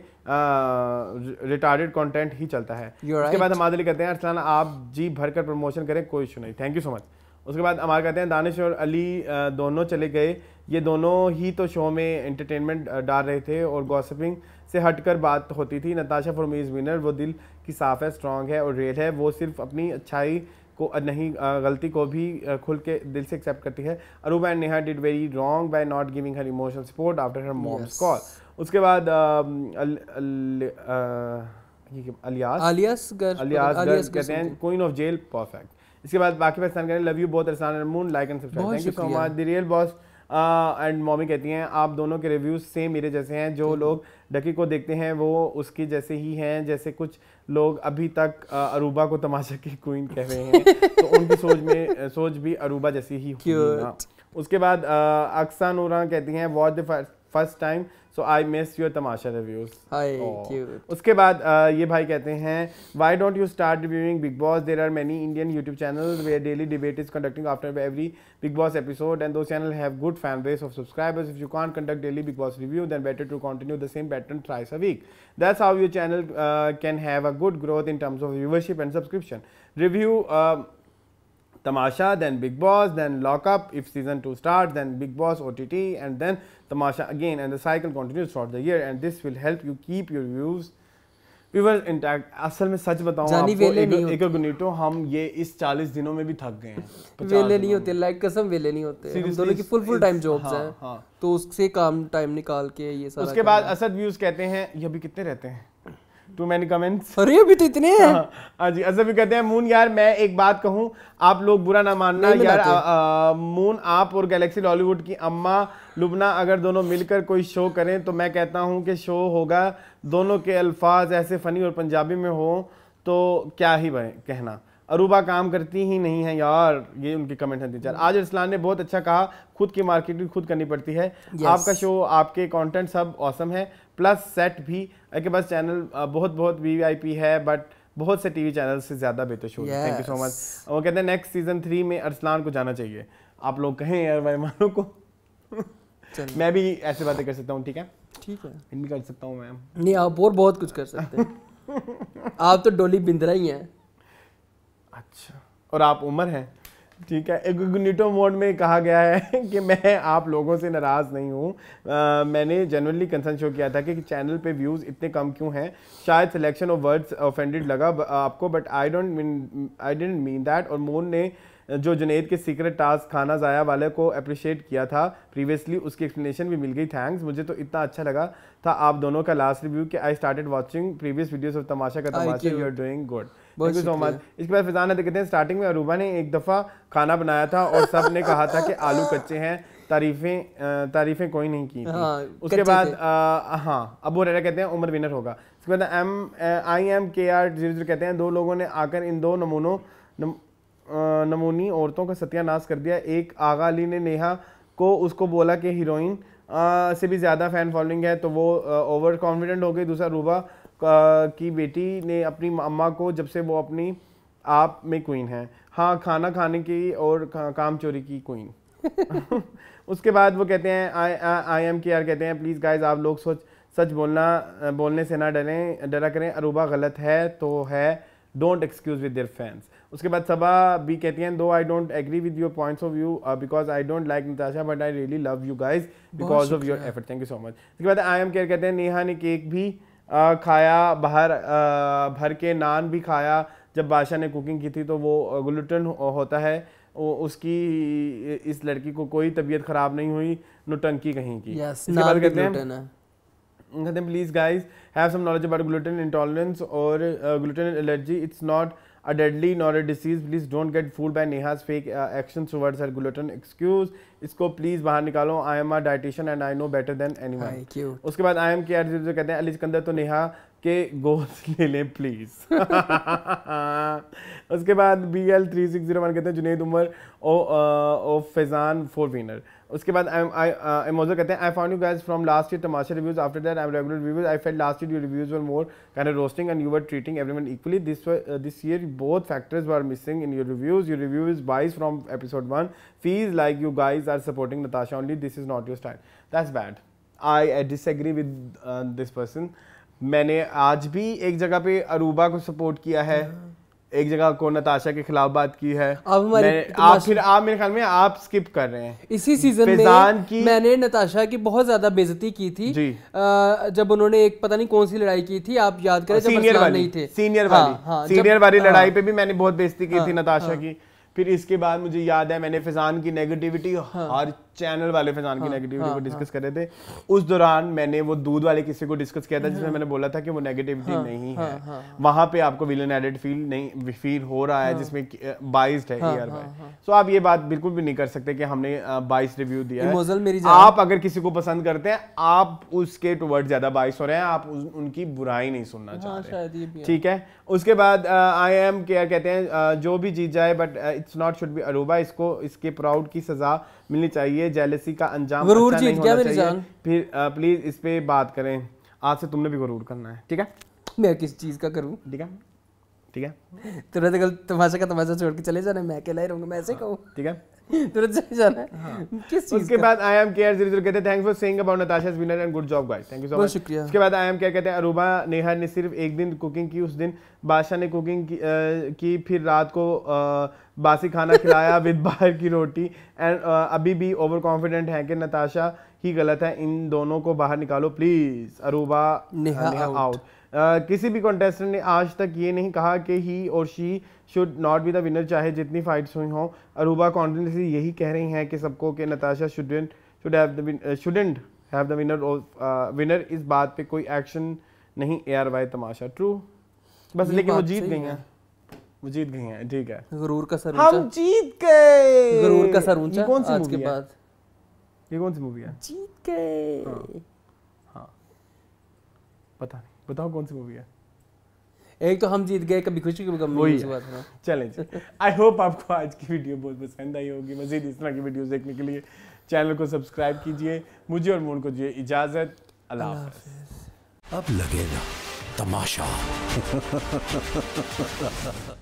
रिटार्डेड कंटेंट ही चलता है। उसके बाद हमारे लिए कहते हैं अरसलान आप जी भरकर प्रमोशन करें, कोई इशू नहीं, थैंक यू सो मच। उसके बाद हमारे कहते हैं दानिश और अली दोनों चले गए, ये दोनों ही तो शो में एंटरटेनमेंट डाल रहे थे और गॉसिपिंग से हटकर बात होती थी। Natasha for me is winner, वो दिल की साफ़ है, स्ट्रॉन्ग है और रियल है, वो सिर्फ अपनी अच्छाई को नहीं गलती को भी खुल के दिल से एक्सेप्ट करती है। Aruba and Neha did very wrong by not giving her emotional support after her mom's call. उसके बाद अलियास कहते हैं क्वीन ऑफ जेल, परफेक्ट। इसके बाद बाकी पाकिस्तान कहते हैं love you both Arsalan and Moon, like and subscribe, thank you so much. The real boss and mommy कहती हैं आप दोनों के रिव्यूज सेम मेरे जैसे हैं, जो लोग डकी को देखते हैं वो उसके जैसे ही हैं, जैसे कुछ लोग अभी तक अरूबा को तमाशा की क्वीन कह रहे हैं, तो उनकी सोच भी अरूबा जैसी ही होगी। उसके बाद अक्सा नूरा कहती हैं watch the first time so I miss your Tamasha reviews. उसके बाद ये भाई कहते हैं why don't you start reviewing Bigg Boss, there are many Indian YouTube channels where daily debate is conducting after every Bigg Boss episode and those channel have good fan base of subscribers, if you can't conduct daily Bigg Boss review then better to continue the same pattern thrice a week, that's how your channel can have a good growth in terms of viewership and subscription. Review Tamasha, then Big Boss, then Lock Up if season 2 starts, then Big Boss OTT, and then Tamasha again, and the cycle continues throughout the year, and this will help you keep your viewers intact. असल में सच बताऊं आपको एक गुनीटो हम ये इस 40 दिनों में भी थक गए हैं। वेले नहीं होते, लाइक कसम वेले नहीं होते, हम दोनों की फुल टाइम जॉब्स हैं, तो उससे काम टाइम निकाल के ये सारा। उसके बाद असद व्यूज कहते हैं ये अभी कितने रहते हैं टू मैनी कमेंट्स। अरे अभी तो इतने हैं। हाँ जी। असफ भी कहते हैं मून यार मैं एक बात कहूँ, आप लोग बुरा ना मानना यार, मून आप और गैलेक्सी लॉलीवुड की अम्मा लुबना अगर दोनों मिलकर कोई शो करें तो मैं कहता हूँ कि शो होगा। दोनों के अल्फाज ऐसे फनी और पंजाबी में हो तो क्या ही कहना। अरूबा काम करती ही नहीं है यार, ये उनके कमेंट हैं 3-4। आज अरसलान ने बहुत अच्छा कहा, खुद की मार्केटिंग खुद करनी पड़ती है। आपका शो, आपके कंटेंट सब ऑसम है, प्लस सेट भी आपके पास, चैनल बहुत वीआईपी है, बट बहुत से टीवी चैनल से ज़्यादा बेहतर शो है। Thank you so much. वो कहते हैं नेक्स्ट सीजन 3 में अरसलान को जाना चाहिए। आप लोग कहें यार मेहमानों को। मैं भी ऐसे बातें कर सकता हूँ, ठीक है? ठीक है, इन भी कर सकता हूँ मैम। नहीं आप और बहुत कुछ कर सकते हैं। आप तो डोली बिंद्रा ही हैं। अच्छा, और आप उमर हैं, ठीक है। इग्निटो मोड में कहा गया है कि मैं आप लोगों से नाराज़ नहीं हूँ। मैंने जनरली कंसर्न शो किया था कि चैनल पे व्यूज़ इतने कम क्यों हैं, शायद सिलेक्शन ऑफ वर्ड्स ऑफेंडेड लगा आपको, but I didn't mean that. और मोन ने जो जुनैद के सीक्रेट टास्क खाना ज़ाया वाले को अप्रिशिएट किया था प्रीवियसली, उसकी एक्सप्लेनेशन भी मिल गई, थैंक्स। मुझे तो इतना अच्छा लगा था आप दोनों का लास्ट रिव्यू कि I started watching previous videos of Tamasha का Tamasha, you are doing good, thank you so much. इसके बाद फिजान कहते हैं स्टार्टिंग में अरूबा ने एक दफ़ा खाना बनाया था और सब ने कहा था कि आलू कच्चे हैं, तारीफें कोई नहीं की थी। उसके बाद हाँ, अबू रेरा कहते हैं उमर विनर होगा। उसके बाद IMKR00 कहते हैं दो लोगों ने आकर इन दो नमूनी औरतों का सत्यानाश कर दिया। एक आगा अली ने नेहा को उसको बोला कि हीरोइन से भी ज़्यादा फ़ैन फॉलोइंग है तो वो ओवर कॉन्फिडेंट हो गई। दूसरा रूबा की बेटी ने अपनी अम्मा को, जब से वो अपनी आप में क्वीन है, हाँ खाना खाने की और काम चोरी की क्वीन। उसके बाद वो कहते हैं IMKR कहते हैं प्लीज़ गाइज आप लोग सच बोलने से ना डरा करें, अरूबा गलत है तो है, don't excuse with their fans. उसके बाद सबा भी कहती हैं दो I don't agree with your points of view because I don't like Natasha but I really love you guys because of your effort, thank you so much. उसके बाद IMKR कहते हैं नेहा ने केक भी खाया, भर के नान भी खाया। जब बादशाह ने कुकिंग की थी तो वो ग्लूटेन होता है, उसकी इस लड़की को कोई तबीयत ख़राब नहीं हुई, नौटंकी कहीं की। इसके बाद कहते हैं please guys have some knowledge about gluten intolerance और gluten allergy, it's not a deadly nor a disease, please don't get fooled by Neha's fake actions towards her gluten excuse, इसको प्लीज बाहर निकालो, I am a dietitian and I know better than anyone। उसके बाद IMKR00 कहते हैं अली सिकंदर तो नेहा के गोश्त ले लें प्लीज। उसके बाद BL3601 कहते हैं जुनैद उमर और फैजान 4 विनर। उसके बाद इमोजो कहते हैं I found you guys from last year Tamasha reviews, after that I am regular reviews, I felt last year your reviews were more kind of roasting and you were treating everyone equally, this year both factors were missing in your reviews, your review is bias from episode 1, feels like you guys are supporting Natasha only, this is not your style, that's bad, I disagree with this person. मैंने आज भी एक जगह पे Aruba को support किया है, एक जगह को नताशा के खिलाफ बात की है। अब आप मेरे ख्याल में आप स्किप कर रहे हैं। इसी सीजन में मैंने नताशा की बहुत ज्यादा बेइज्जती की थी जी। जब उन्होंने एक पता नहीं कौन सी लड़ाई की थी, आप याद करें, सीनियर वाली नहीं थे, सीनियर वाली लड़ाई पे भी मैंने बहुत बेइज्जती की थी नताशा की। फिर इसके बाद मुझे याद है मैंने फैजान की नेगेटिविटी, हर चैनल वाले फैजान की नेगेटिविटी को डिस्कस कर रहे थे, उस दौरान मैंने वो दूध वाले किस्से को डिस्कस किया था जिसमें मैंने बोला था कि वो नेगेटिविटी नहीं है, वहां पे आपको विलन एडेड फील हो रहा है जिसमें बाइस्ड है ER भाई। सो आप ये बात बिल्कुल भी नहीं कर सकते कि हमने बाइस्ड रिव्यू दिया है। आप अगर किसी को पसंद करते हैं आप उसके टुवर्ड ज्यादा बाइस हो रहे हैं, आप उनकी बुराई नहीं सुनना चाह रहे, ठीक है। उसके बाद IMKR कहते हैं जो भी जीत जाए but it's not should be Aruba, इसको इसके प्राउड की सजा मिलनी चाहिए, जेलसी का अंजाम अच्छा नहीं होना चाहिए। फिर प्लीज इस पे बात करें, आज से तुमने भी गरूर करना है, ठीक है। मैं किस चीज का करूं, ठीक है, ठीक है। तुरंत कल तमाशा का तमाशा छोड़ के चले जाना, मैं अकेला ही रहूंगा, मैं ऐसे कहूं, ठीक है, तुरंत चले जाना है। किस चीज उसके बाद IMKR00 कहते हैं thanks for saying about Natasha's winner and good job guys, thank you so much, शुक्रिया। उसके बाद IMKR कहते हैं अरूबा नेहा ने सिर्फ एक दिन कुकिंग की, उस दिन बादशाह ने कुकिंग की फिर रात को बासी खाना खिलाया विद बाहर की रोटी, एंड अभी भी ओवर कॉन्फिडेंट है कि नताशा ही गलत है, इन दोनों को बाहर निकालो प्लीज, अरूबा नेहा आउट। किसी भी कंटेस्टेंट ने आज तक ये नहीं कहा कि ही और she should not be the winner, चाहे जितनी फाइट्स हुई हों। अरूबा कॉन्फिडेंटली यही कह रही हैं कि सबको कि Natasha shouldn't have the winner, इस बात पे कोई एक्शन नहीं ARY तमाशा ट्रू बस, लेकिन वो बात जीत सही गई है। हैं, वो जीत गई हैं, ठीक है। गरूर का सर हम ऊंचा, जीत गए। गरूर का सर ऊंचा। ये कौन सी आज मूवी के है? बाद ये कौन सी मूवी है? जीत गए। पता नहीं, बताओ कौन सी मूवी है? एक तो हम जीत गए, कभी खुशी कभी गम, वही इसी है। बात है ना। चलें जी, आई होप आपको आज की वीडियो बहुत पसंद आई होगी। मज़ीद इस तरह की वीडियोस देखने के लिए चैनल को सब्सक्राइब कीजिए। मुझे और मोन को दीजिए इजाज़त। अल्लाह हाफ़िज़। अब लगेगा तमाशा।